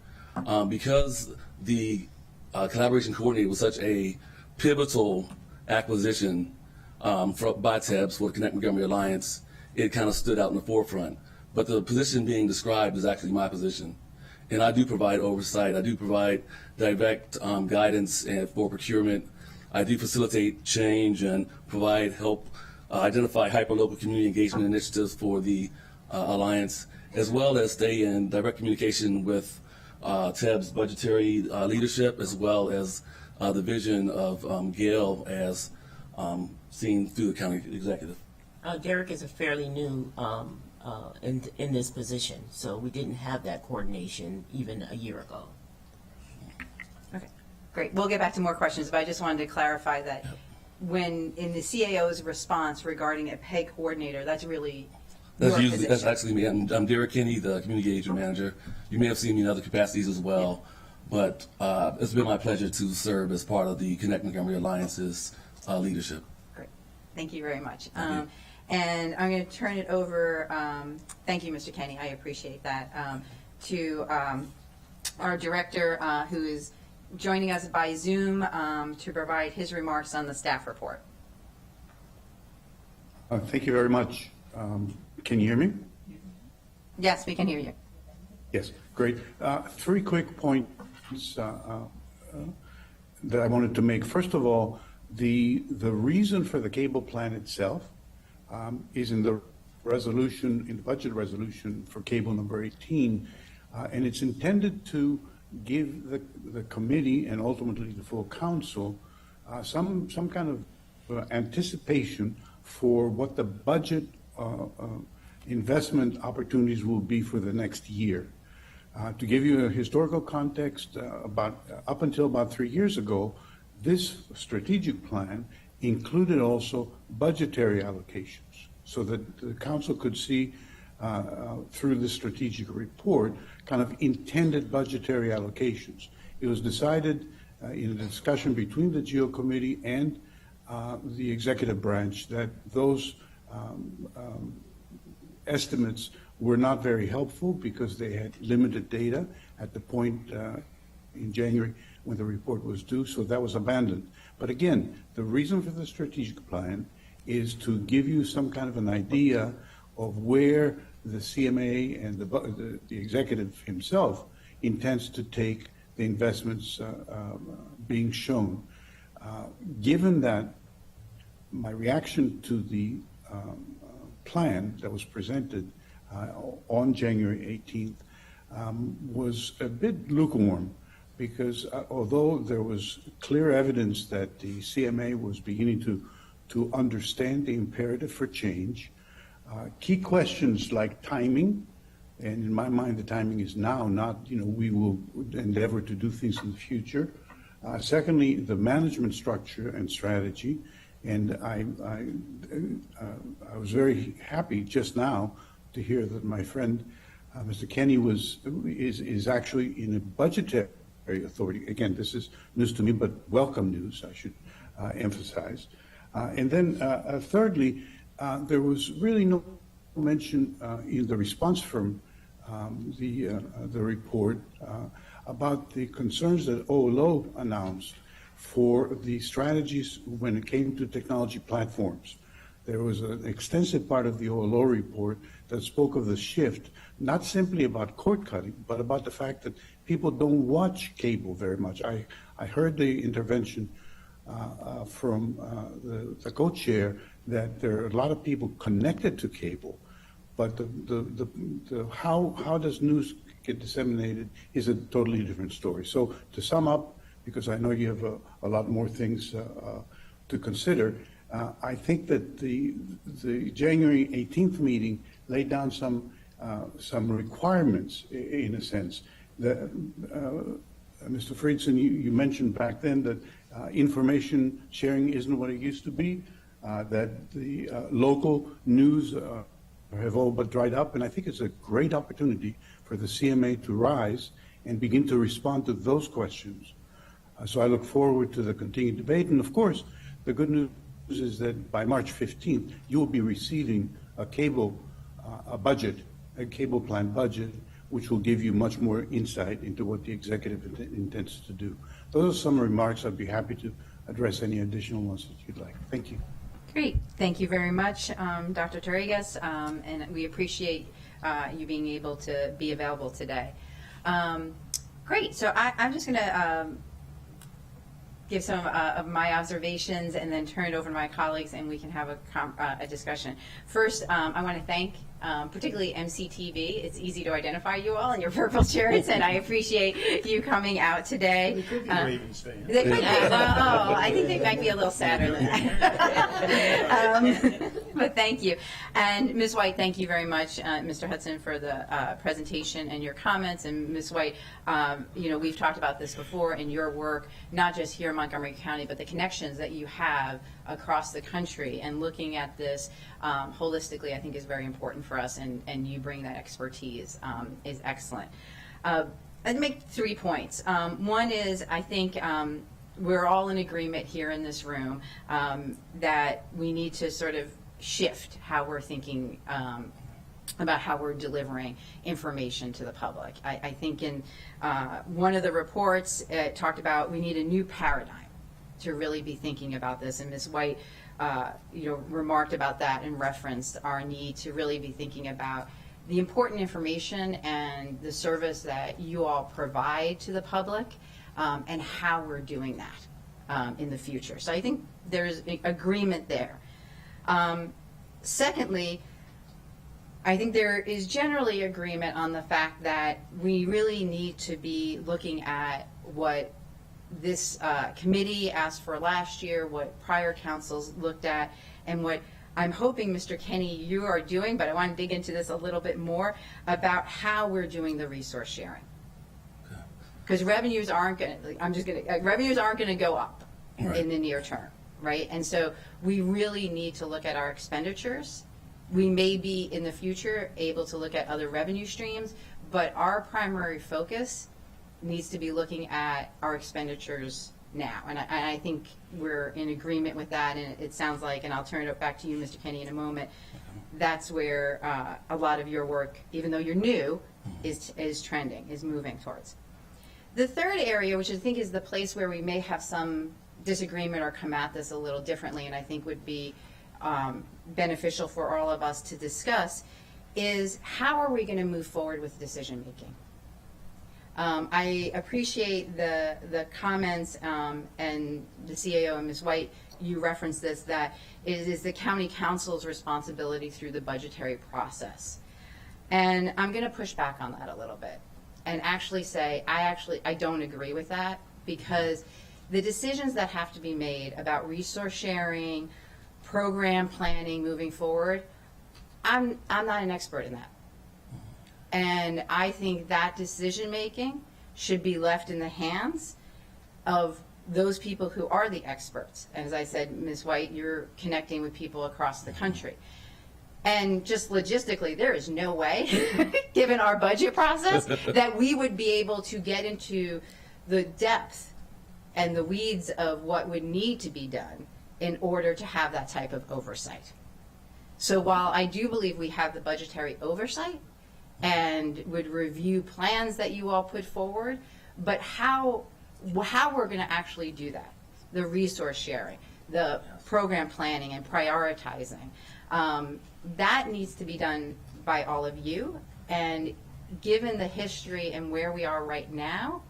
Because the collaboration coordinator was such a pivotal acquisition by TEBS for the Connect Montgomery Alliance, it kind of stood out in the forefront. But the position being described is actually my position. And I do provide oversight. I do provide direct guidance for procurement. I do facilitate change and provide help identify hyperlocal community engagement initiatives for the Alliance, as well as stay in direct communication with TEB's budgetary leadership, as well as the vision of Gail as seen through the county executive. Derek is a fairly new in this position, so we didn't have that coordination even a year ago. Okay, great. We'll get back to more questions, but I just wanted to clarify that when in the CAO's response regarding a PEG coordinator, that's really that's actually me. I'm Derek Kinney, the community engagement manager. You may have seen me in other capacities as well, but it's been my pleasure to serve as part of the Connect Montgomery Alliance's leadership. Great. Thank you very much. And I'm going to turn it over, thank you, Mr. Kenny, I appreciate that, to our director who is joining us by Zoom to provide his remarks on the staff report. Thank you very much. Can you hear me? Yes, we can hear you. Yes, great. 3 quick points that I wanted to make. First of all, the reason for the cable plan itself is in the resolution, in the budget resolution for cable number 18, and it's intended to give the committee and ultimately the full council some kind of anticipation for what the budget investment opportunities will be for the next year. To give you a historical context, up until about 3 years ago, this strategic plan included also budgetary allocations, so that the council could see through the strategic report kind of intended budgetary allocations. It was decided in a discussion between the GEO committee and the executive branch that those estimates were not very helpful because they had limited data at the point in January when the report was due, so that was abandoned. But again, the reason for the strategic plan is to give you some kind of an idea of where the CMA and the executive himself intends to take the investments being shown. Given that, my reaction to the plan that was presented on January 18th was a bit lukewarm, because although there was clear evidence that the CMA was beginning to understand the imperative for change, key questions like timing, and in my mind the timing is now, not, we will endeavor to do things in the future. Secondly, the management structure and strategy, and I was very happy just now to hear that my friend Mr. Kenny is actually in a budgetary authority. Again, this is news to me, but welcome news, I should emphasize. And then thirdly, there was really no mention in the response from the report about the concerns that OLO announced for the strategies when it came to technology platforms. There was an extensive part of the OLO report that spoke of the shift, not simply about cord cutting, but about the fact that people don't watch cable very much. I heard the intervention from the co-chair that there are a lot of people connected to cable, but how does news get disseminated is a totally different story. So to sum up, because I know you have a lot more things to consider, I think that the January 18th meeting laid down some requirements, in a sense. That, Mr. Friedson, you mentioned back then that information sharing isn't what it used to be, that the local news have all but dried up, and I think it's a great opportunity for the CMA to rise and begin to respond to those questions. So I look forward to the continued debate, and of course, the good news is that by March 15th, you will be receiving a cable plan budget, which will give you much more insight into what the executive intends to do. Those are some remarks. I'd be happy to address any additional ones that you'd like. Thank you. Great. Thank you very much, Dr. Torregas, and we appreciate you being able to be available today. Great. So I'm just going to give some of my observations and then turn it over to my colleagues and we can have a discussion. First, I want to thank particularly MCTV. It's easy to identify you all in your purple shirts, and I appreciate you coming out today. They could be Ravens fans. They could be. I think they might be a little sadder than that. But thank you. And Ms. White, thank you very much, Mr. Hudson, for the presentation and your comments. And Ms. White, we've talked about this before in your work, not just here in Montgomery County, but the connections that you have across the country, and looking at this holistically, I think is very important for us, and you bring that expertise is excellent. I'd make 3 points. One is, I think we're all in agreement here in this room that we need to sort of shift how we're thinking about how we're delivering information to the public. I think in one of the reports it talked about we need a new paradigm to really be thinking about this, and Ms. White remarked about that and referenced our need to really be thinking about the important information and the service that you all provide to the public, and how we're doing that in the future. So I think there's agreement there. Secondly, I think there is generally agreement on the fact that we really need to be looking at what this committee asked for last year, what prior councils looked at, and what I'm hoping, Mr. Kenny, you are doing, but I want to dig into this a little bit more about how we're doing the resource sharing. Because revenues aren't going to, revenues aren't going to go up. in the near term, right? And so we really need to look at our expenditures. We may be in the future able to look at other revenue streams, but our primary focus needs to be looking at our expenditures now. And I think we're in agreement with that, and it sounds like, and I'll turn it back to you, Mr. Kenny, in a moment, that's where a lot of your work, even though you're new, is trending, is moving towards. The third area, which I think is the place where we may have some disagreement or come at this a little differently, and I think would be beneficial for all of us to discuss, is how are we going to move forward with decision making? I appreciate the comments and the CAO and Ms. White, you referenced this, that it is the county council's responsibility through the budgetary process. And I'm going to push back on that a little bit and actually say I don't agree with that, because the decisions that have to be made about resource sharing, program planning moving forward, I'm not an expert in that. And I think that decision making should be left in the hands of those people who are the experts. As I said, Ms. White, you're connecting with people across the country. And just logistically, there is no way, given our budget process, that we would be able to get into the depth and the weeds of what would need to be done in order to have that type of oversight. So while I do believe we have the budgetary oversight and would review plans that you all put forward, but how we're going to actually do that, the resource sharing, the program planning and prioritizing, that needs to be done by all of you. And given the history and where we are right now,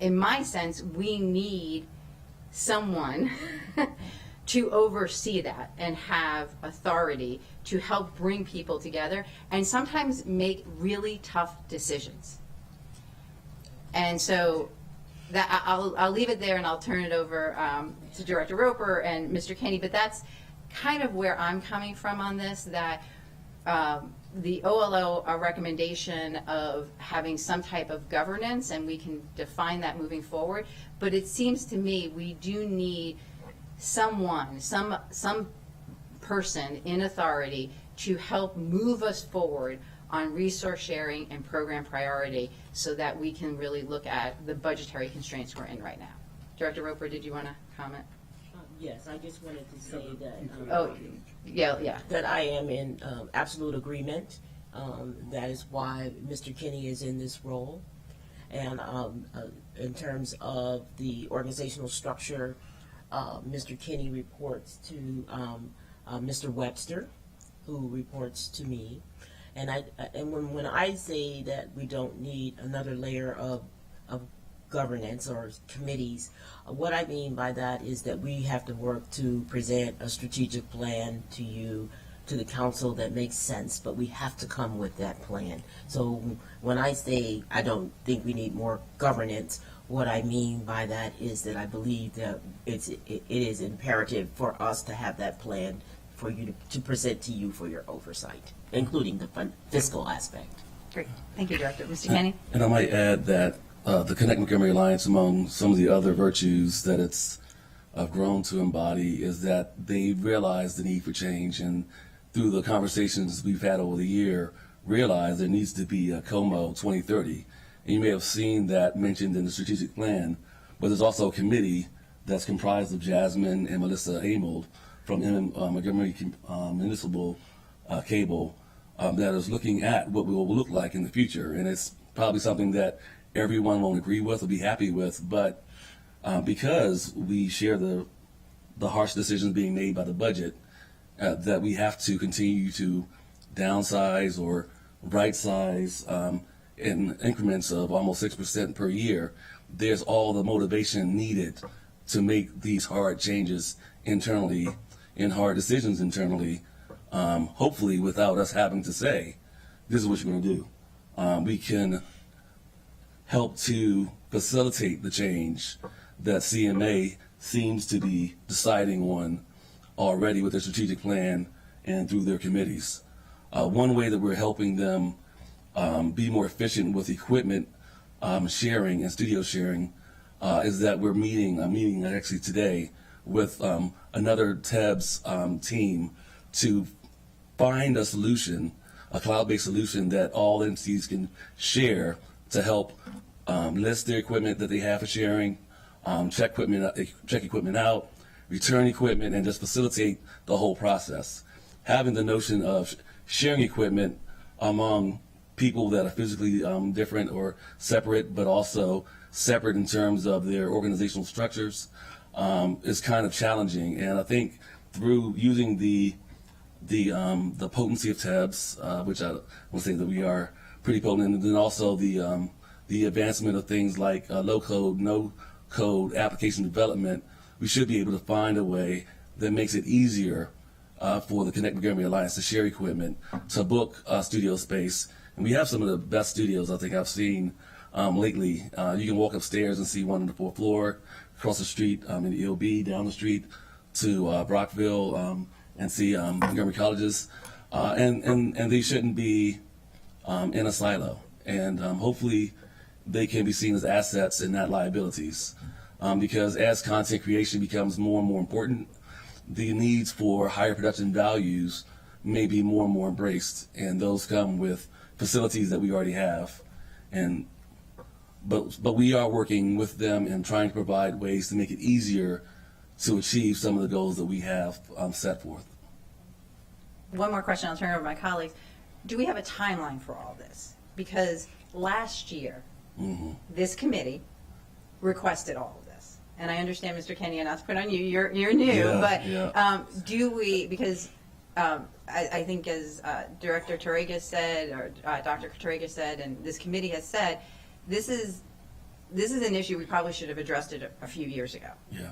in my sense, we need someone to oversee that and have authority to help bring people together and sometimes make really tough decisions. And so that I'll leave it there, and I'll turn it over to Director Roper and Mr. Kenny, but that's kind of where I'm coming from on this, that the OLO recommendation of having some type of governance, and we can define that moving forward, but it seems to me we do need someone, some person in authority to help move us forward on resource sharing and program priority so that we can really look at the budgetary constraints we're in right now. Director Roper, did you want to comment? Yes, I just wanted to say that Yeah. that I am in absolute agreement. That is why Mr. Kenny is in this role. And in terms of the organizational structure, Mr. Kenny reports to Mr. Webster, who reports to me. And when I say that we don't need another layer of governance or committees, what I mean by that is that we have to work to present a strategic plan to you, to the council, that makes sense, but we have to come with that plan. So when I say I don't think we need more governance, what I mean by that is that I believe that it is imperative for us to have that plan for you to present to you for your oversight, including the fiscal aspect. Great. Thank you, Director. Mr. Kenny? And I might add that the Connect Montgomery Alliance, among some of the other virtues that it's grown to embody, is that they realize the need for change, and through the conversations we've had over the year, realize there needs to be a COMO 2030. And you may have seen that mentioned in the strategic plan, but there's also a committee that's comprised of Jasmine and Melissa Amold from Montgomery Municipal Cable that is looking at what we will look like in the future. And it's probably something that everyone won't agree with or be happy with, but because we share the harsh decisions being made by the budget, that we have to continue to downsize or right size in increments of almost 6% per year. There's all the motivation needed to make these hard changes internally and hard decisions internally, hopefully without us having to say, this is what you're going to do. We can help to facilitate the change that CMA seems to be deciding on already with their strategic plan and through their committees. One way that we're helping them be more efficient with equipment sharing and studio sharing is that we're meeting actually today with another TEBS team to find a solution, a cloud-based solution that all entities can share to help list their equipment that they have for sharing, check equipment out, return equipment, and just facilitate the whole process. Having the notion of sharing equipment among people that are physically different or separate, but also separate in terms of their organizational structures, is kind of challenging. And I think through using the potency of TEBS, which I would say that we are pretty potent, and then also the advancement of things like low code, no code application development, we should be able to find a way that makes it easier for the Connect Montgomery Alliance to share equipment, to book studio space. And we have some of the best studios I think I've seen lately. You can walk upstairs and see one on the 4th floor, across the street in the EOB, down the street to Brockville, and see Montgomery colleges. And they shouldn't be in a silo. And hopefully they can be seen as assets and not liabilities. Because as content creation becomes more and more important, the needs for higher production values may be more and more embraced, and those come with facilities that we already have. But we are working with them and trying to provide ways to make it easier to achieve some of the goals that we have set forth. One more question, I'll turn it over to my colleagues. Do we have a timeline for all this? Because last year, this committee requested all of this. And I understand, Mr. Kenya, not to put on you, you're new, do we, because I think as Director Torregas said, or Dr. Torregas said, and this committee has said, this is an issue we probably should have addressed it a few years ago. Yeah.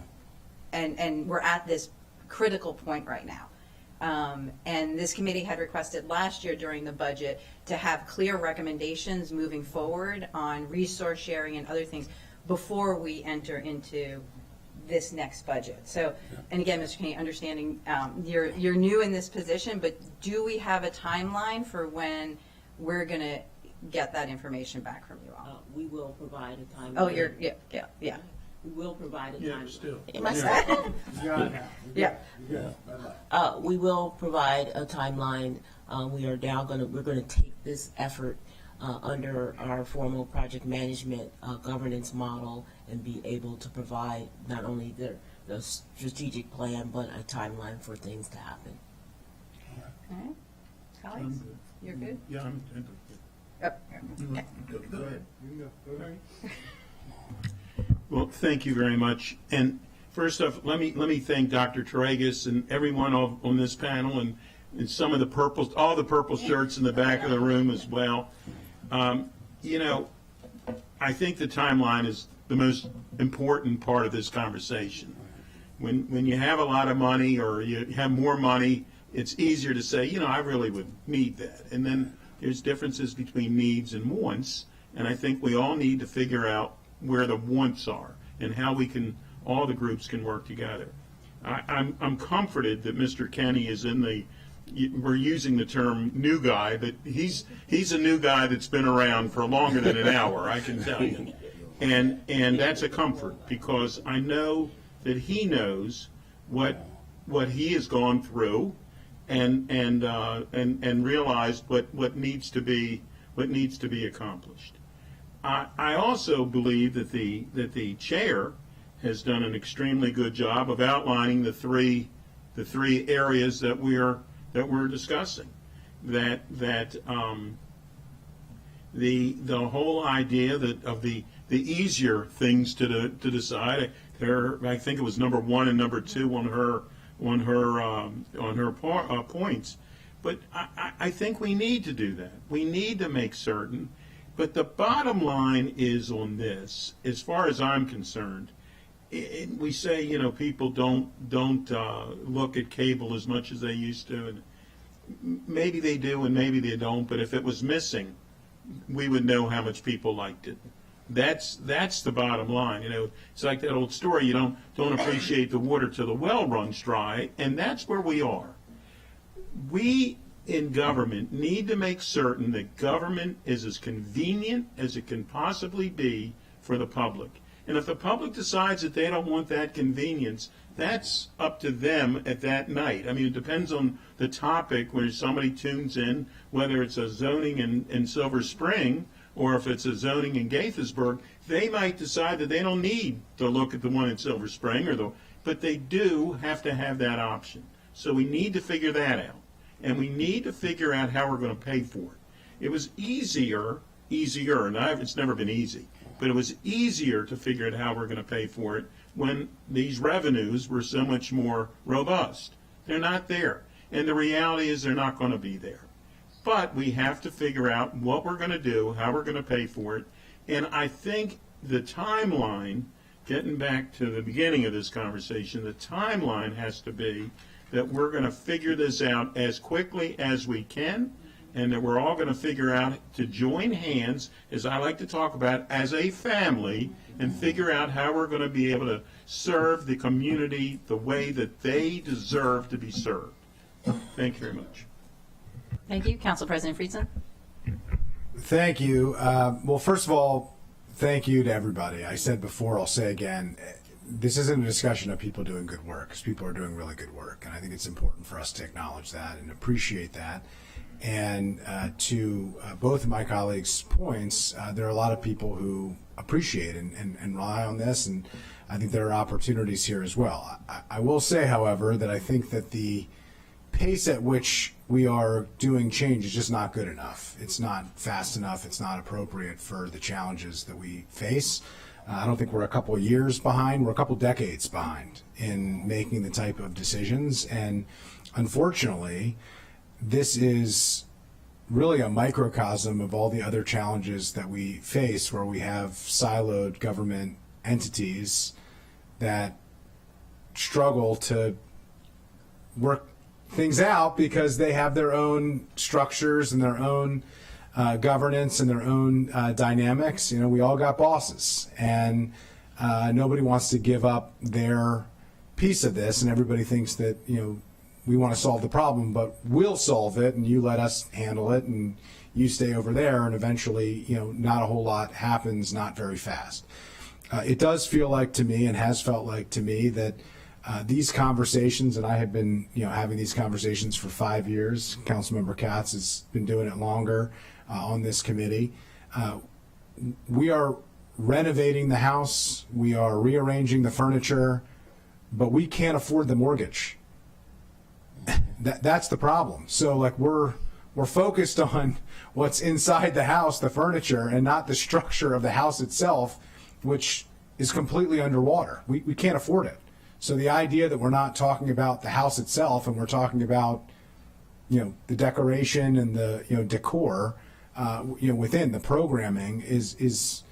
And we're at this critical point right now. And this committee had requested last year during the budget to have clear recommendations moving forward on resource sharing and other things before we enter into this next budget. So, and again, Mr. Kenney, understanding you're new in this position, but do we have a timeline for when we're going to get that information back from you all? We will provide a timeline. Oh, yeah. We will provide a timeline. Still. Am I still? Yeah. We will provide a timeline. We are now we're going to take this effort under our formal project management governance model and be able to provide not only the strategic plan, but a timeline for things to happen. All right. Colleagues, you're good? Yeah, I'm good. Okay. Go ahead. Well, thank you very much. And first off, let me thank Dr. Torregas and everyone on this panel and some of the all the purple shirts in the back of the room as well. I think the timeline is the most important part of this conversation. When you have a lot of money or you have more money, it's easier to say, I really would need that. And then there's differences between needs and wants, and I think we all need to figure out where the wants are and how all the groups can work together. I'm comforted that Mr. Kenney is we're using the term new guy, but he's a new guy that's been around for longer than an hour, I can tell you. And that's a comfort, because I know that he knows what he has gone through and realized what needs to be accomplished. I also believe that the chair has done an extremely good job of outlining the three areas that we're discussing. That the whole idea of the easier things to decide. I think it was number 1 and number 2 on her points. But I think we need to do that. We need to make certain. But the bottom line is on this, as far as I'm concerned, we say, people don't look at cable as much as they used to, and maybe they do and maybe they don't. But if it was missing, we would know how much people liked it. That's the bottom line. It's like that old story. You don't appreciate the water till the well runs dry, and that's where we are. We in government need to make certain that government is as convenient as it can possibly be for the public. And if the public decides that they don't want that convenience, that's up to them at that night. I mean, it depends on the topic where somebody tunes in, whether it's a zoning in Silver Spring or if it's a zoning in Gaithersburg. They might decide that they don't need to look at the one in Silver Spring, but they do have to have that option. So we need to figure that out. And we need to figure out how we're going to pay for it. It was easier, and it's never been easy, but it was easier to figure out how we're going to pay for it when these revenues were so much more robust. They're not there. And the reality is they're not going to be there. But we have to figure out what we're going to do, how we're going to pay for it. And I think the timeline, getting back to the beginning of this conversation, the timeline has to be that we're going to figure this out as quickly as we can, and that we're all going to figure out to join hands, as I like to talk about, as a family, and figure out how we're going to be able to serve the community the way that they deserve to be served. Thank you very much. Thank you. Council President Friedson. Thank you. Well, first of all, thank you to everybody. I said before, I'll say again, this isn't a discussion of people doing good work, because people are doing really good work. And I think it's important for us to acknowledge that and appreciate that. And to both of my colleagues' points, there are a lot of people who appreciate and rely on this, and I think there are opportunities here as well. I will say, however, that I think that the pace at which we are doing change is just not good enough. It's not fast enough. It's not appropriate for the challenges that we face. I don't think we're a couple of years behind. We're a couple decades behind in making the type of decisions. And unfortunately, this is really a microcosm of all the other challenges that we face, where we have siloed government entities that struggle to work things out because they have their own structures and their own governance and their own dynamics. You know, we all got bosses, and nobody wants to give up their piece of this, and everybody thinks that, you know, we want to solve the problem, but we'll solve it, and you let us handle it, and you stay over there, and eventually, you know, not a whole lot happens, not very fast. It does feel like to me, and has felt like to me, that these conversations, and I have been, you know, having these conversations for 5 years. Councilmember Katz has been doing it longer on this committee. We are renovating the house, we are rearranging the furniture, but we can't afford the mortgage. That's the problem. So, like, we're focused on what's inside the house, the furniture, and not the structure of the house itself, which is completely underwater. We can't afford it. So the idea that we're not talking about the house itself, and we're talking about, you know, the decoration and the, you know, decor, you know, within the programming is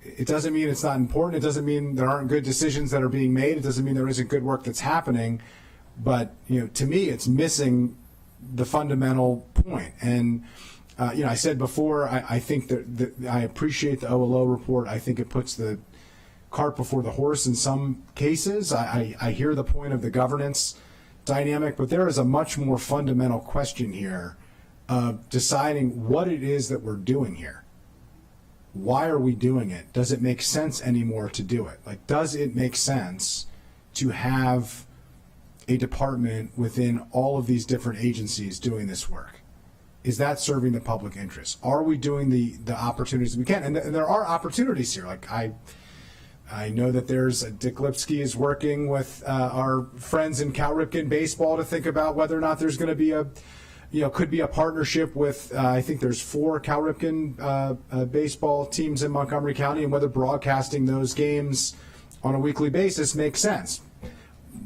it doesn't mean it's not important. It doesn't mean there aren't good decisions that are being made. It doesn't mean there isn't good work that's happening. But, you know, to me, it's missing the fundamental point. And, you know, I said before, I think that I appreciate the OLO report. I think it puts the cart before the horse in some cases. I hear the point of the governance dynamic, but there is a much more fundamental question here of deciding what it is that we're doing here. Why are we doing it? Does it make sense anymore to do it? Like, does it make sense to have a department within all of these different agencies doing this work? Is that serving the public interest? Are we doing the opportunities we can? And there are opportunities here. Like, I know that Dick Lipsky is working with our friends in Cal Ripken baseball to think about whether or not there's going to be could be a partnership with, I think there's 4 Cal Ripken baseball teams in Montgomery County, and whether broadcasting those games on a weekly basis makes sense.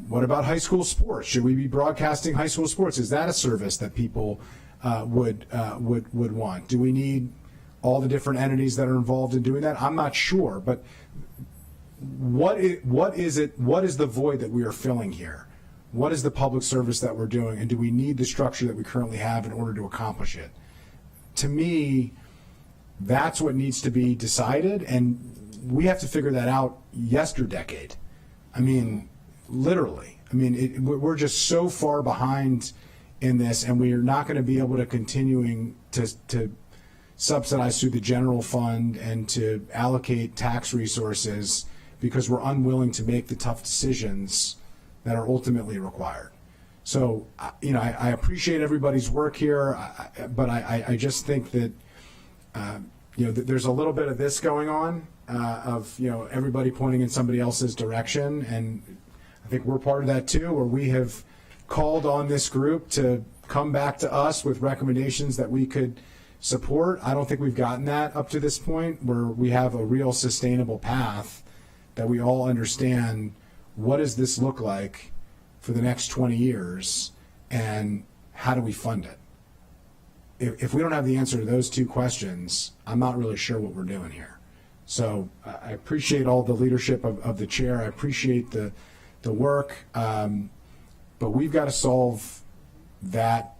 What about high school sports? Should we be broadcasting high school sports? Is that a service that people would want? Do we need all the different entities that are involved in doing that? I'm not sure, but what is the void that we are filling here? What is the public service that we're doing, and do we need the structure that we currently have in order to accomplish it? To me, that's what needs to be decided, and we have to figure that out yesterdecade. I mean, literally. I mean, we're just so far behind in this, and we are not going to be able to continuing to subsidize through the general fund and to allocate tax resources because we're unwilling to make the tough decisions that are ultimately required. So, I appreciate everybody's work here, but I just think that, that there's a little bit of this going on, of, everybody pointing in somebody else's direction. And I think we're part of that too, where we have called on this group to come back to us with recommendations that we could support. I don't think we've gotten that up to this point, where we have a real sustainable path that we all understand what does this look like for the next 20 years and how do we fund it. If we don't have the answer to those two questions, I'm not really sure what we're doing here. So I appreciate all the leadership of the chair. I appreciate the work, but we've got to solve that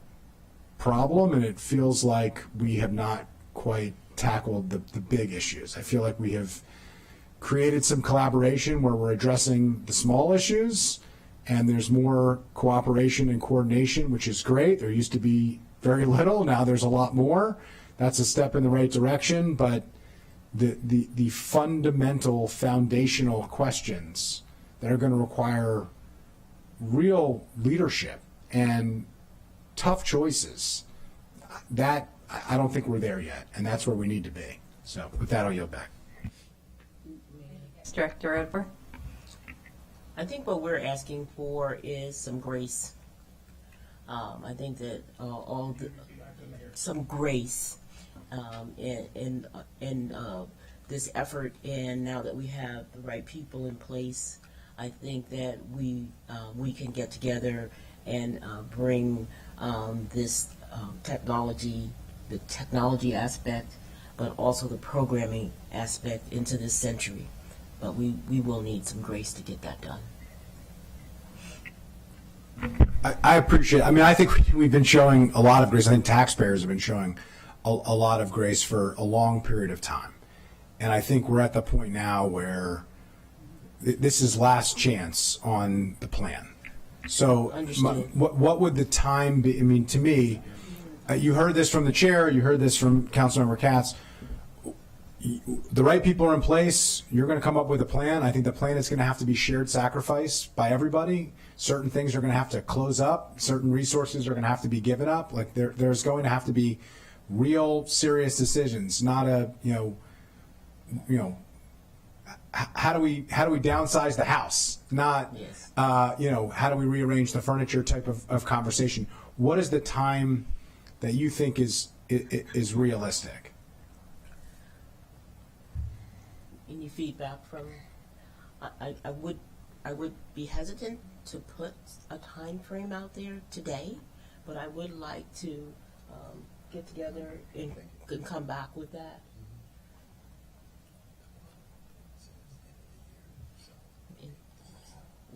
problem, and it feels like we have not quite tackled the big issues. I feel like we have created some collaboration where we're addressing the small issues, and there's more cooperation and coordination, which is great. There used to be very little. Now there's a lot more. That's a step in the right direction, but the fundamental foundational questions that are going to require real leadership and tough choices, that I don't think we're there yet, and that's where we need to be. So with that, I'll yield back. Director Edward? I think what we're asking for is some grace. I think that some grace in this effort, and now that we have the right people in place, I think that we can get together and bring this technology, the technology aspect, but also the programming aspect into this century. But we will need some grace to get that done. I appreciate it. I mean, I think we've been showing a lot of grace. I think taxpayers have been showing a lot of grace for a long period of time. And I think we're at the point now where this is last chance on the plan. So what would the time be? I mean, to me, you heard this from the chair, you heard this from Councilmember Katz. The right people are in place. You're going to come up with a plan. I think the plan is going to have to be shared sacrifice by everybody. Certain things are going to have to close up. Certain resources are going to have to be given up. Like there's going to have to be real serious decisions, not a, how do we downsize the house? Not, yes. How do we rearrange the furniture type of conversation? What is the time that you think is realistic? Any feedback from? I would be hesitant to put a time frame out there today, but I would like to get together and come back with that.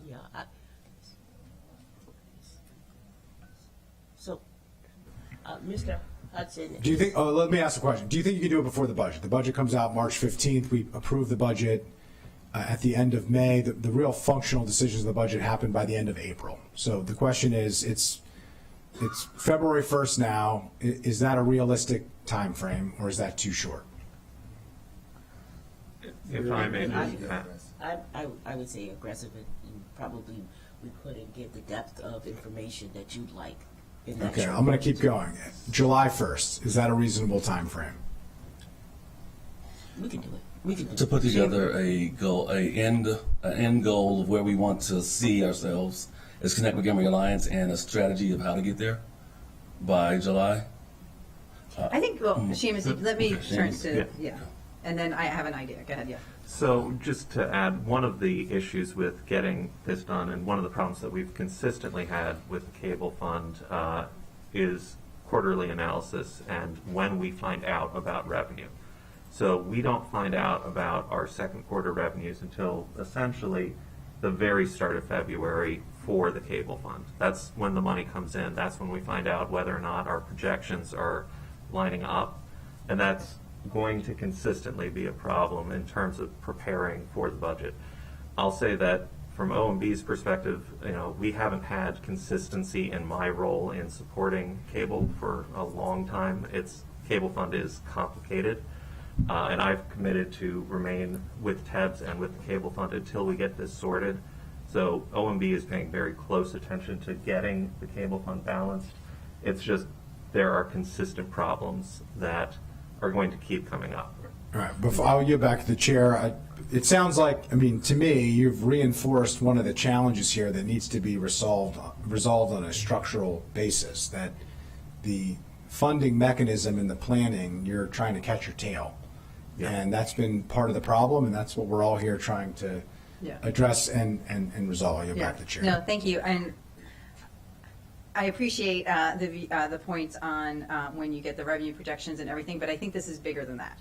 Yeah. Mr. Hudson. Do you think? Oh, let me ask a question. Do you think you can do it before the budget? The budget comes out March 15th. We approve the budget at the end of May. The real functional decisions of the budget happen by the end of April. So the question is, it's February 1st now. Is that a realistic time frame, or is that too short? If I may, I would say aggressive, and probably we couldn't get the depth of information that you'd like. Okay, I'm going to keep going. July 1st, is that a reasonable time frame? We can do it. We can do To put together an end goal of where we want to see ourselves as Connect Montgomery Alliance, and a strategy of how to get there by July. I think, Seamus, let me turn to, Yeah. and then I have an idea. Go ahead, yeah. So just to add, one of the issues with getting this done, and one of the problems that we've consistently had with the cable fund is quarterly analysis and when we find out about revenue. So we don't find out about our second quarter revenues until essentially the very start of February for the cable fund. That's when the money comes in. That's when we find out whether or not our projections are lining up. And that's going to consistently be a problem in terms of preparing for the budget. I'll say that from OMB's perspective, we haven't had consistency in my role in supporting cable for a long time. Cable fund is complicated. And I've committed to remain with TEBS and with the cable fund until we get this sorted. So OMB is paying very close attention to getting the cable fund balanced. It's just there are consistent problems that are going to keep coming up. All right, before I'll get back to the chair, it sounds like, I mean, to me, you've reinforced one of the challenges here that needs to be resolved on a structural basis, that the funding mechanism and the planning, you're trying to catch your tail. Yeah. And that's been part of the problem, and that's what we're all here trying to address and resolve. I'll get back to the chair. No, thank you. And I appreciate the points on when you get the revenue projections and everything, but I think this is bigger than that.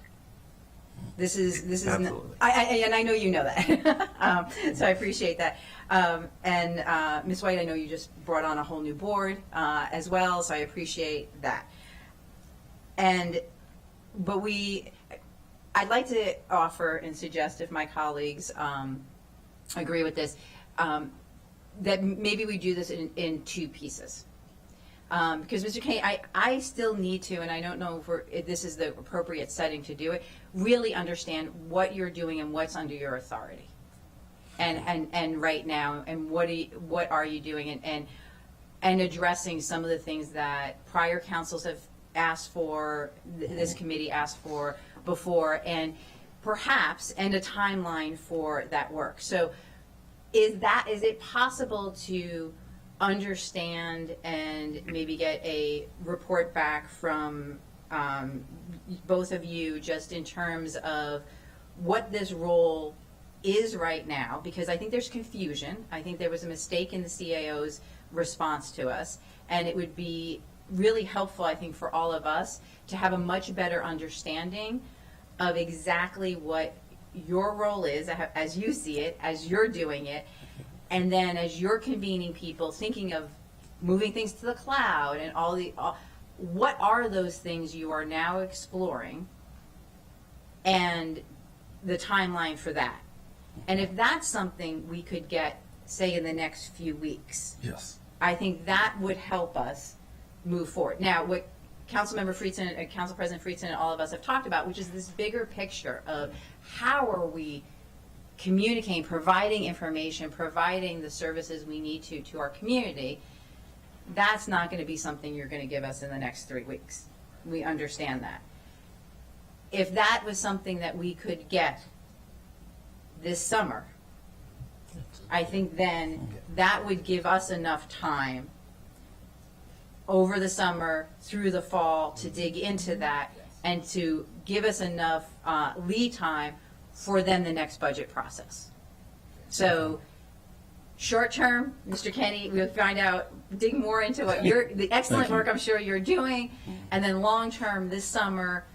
This is Absolutely. And I know you know that, so I appreciate that. And Ms. White, I know you just brought on a whole new board as well, so I appreciate that. But I'd like to offer and suggest, if my colleagues agree with this, that maybe we do this in two pieces. Because Mr. Kenney, I still need to, and I don't know if this is the appropriate setting to do it, really understand what you're doing and what's under your authority. And right now, and what are you doing, and addressing some of the things that prior councils have asked for, this committee asked for before, and perhaps a timeline for that work. So is it possible to understand and maybe get a report back from both of you just in terms of what this role is right now? Because I think there's confusion. I think there was a mistake in the CAO's response to us, and it would be really helpful, I think, for all of us to have a much better understanding of exactly what your role is as you see it, as you're doing it, and then as you're convening people, thinking of moving things to the cloud and what are those things you are now exploring, and the timeline for that. And if that's something we could get, say, in the next few weeks, Yes. I think that would help us move forward. Now, what Councilmember Friedson, Council President Friedson, and all of us have talked about, which is this bigger picture of how are we communicating, providing information, providing the services we need to our community. That's not going to be something you're going to give us in the next 3 weeks. We understand that. If that was something that we could get this summer, I think then that would give us enough time over the summer through the fall to dig into that and to give us enough lead time for then the next budget process. So short term, Mr. Kenney, we'll find out, dig more into what the excellent work I'm sure you're doing, and then long term this summer,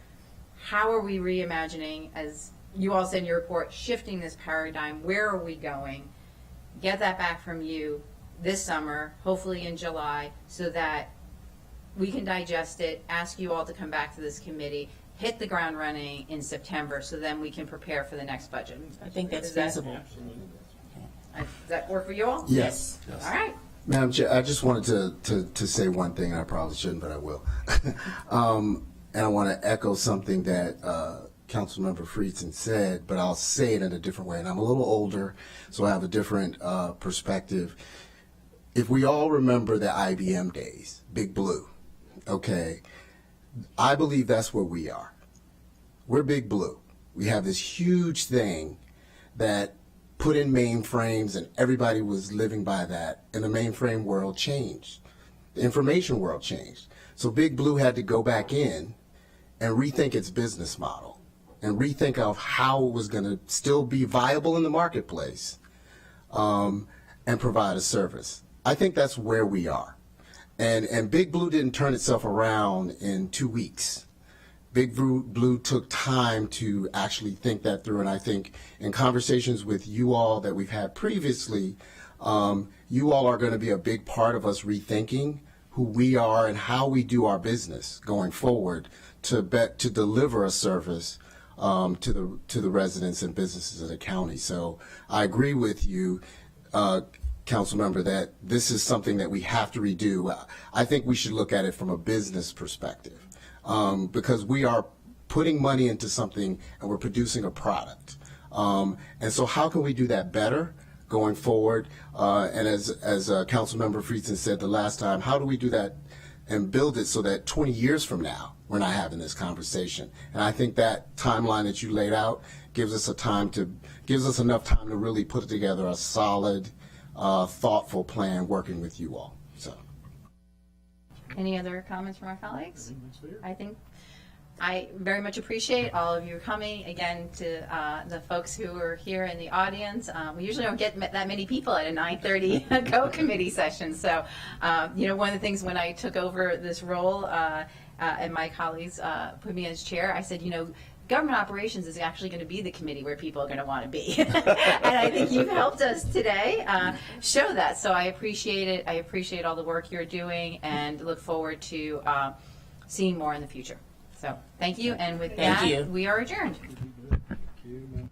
how are we reimagining, as you all said in your report, shifting this paradigm? Where are we going? Get that back from you this summer, hopefully in July, so that we can digest it, ask you all to come back to this committee, hit the ground running in September, so then we can prepare for the next budget. I think that's feasible. Does that work for you all? Yes. All right. Madam Chair, I just wanted to say one thing, and I probably shouldn't, but I will. And I want to echo something that Councilmember Friedson said, but I'll say it in a different way. And I'm a little older, so I have a different perspective. If we all remember the IBM days, Big Blue, okay, I believe that's where we are. We're Big Blue. We have this huge thing that put in mainframes, and everybody was living by that, and the mainframe world changed. The information world changed. So Big Blue had to go back in and rethink its business model and rethink of how it was going to still be viable in the marketplace and provide a service. I think that's where we are. And Big Blue didn't turn itself around in 2 weeks. Big Blue took time to actually think that through, and I think in conversations with you all that we've had previously, you all are going to be a big part of us rethinking who we are and how we do our business going forward to deliver a service to the residents and businesses of the county. So I agree with you, Councilmember, that this is something that we have to redo. I think we should look at it from a business perspective. Because we are putting money into something and we're producing a product. And so how can we do that better going forward? And as Councilmember Friedson said the last time, how do we do that and build it so that 20 years from now, we're not having this conversation? And I think that timeline that you laid out gives us enough time to really put together a solid, thoughtful plan working with you all. So, any other comments from our colleagues? I very much appreciate all of you coming. Again, to the folks who are here in the audience. We usually don't get that many people at a 9:30 co-committee session. So, one of the things when I took over this role and my colleagues put me as chair, I said, government operations is actually going to be the committee where people are going to want to be. And I think you've helped us today show that. So I appreciate it. I appreciate all the work you're doing and look forward to seeing more in the future. So thank you. And with that, we are adjourned. Thank you.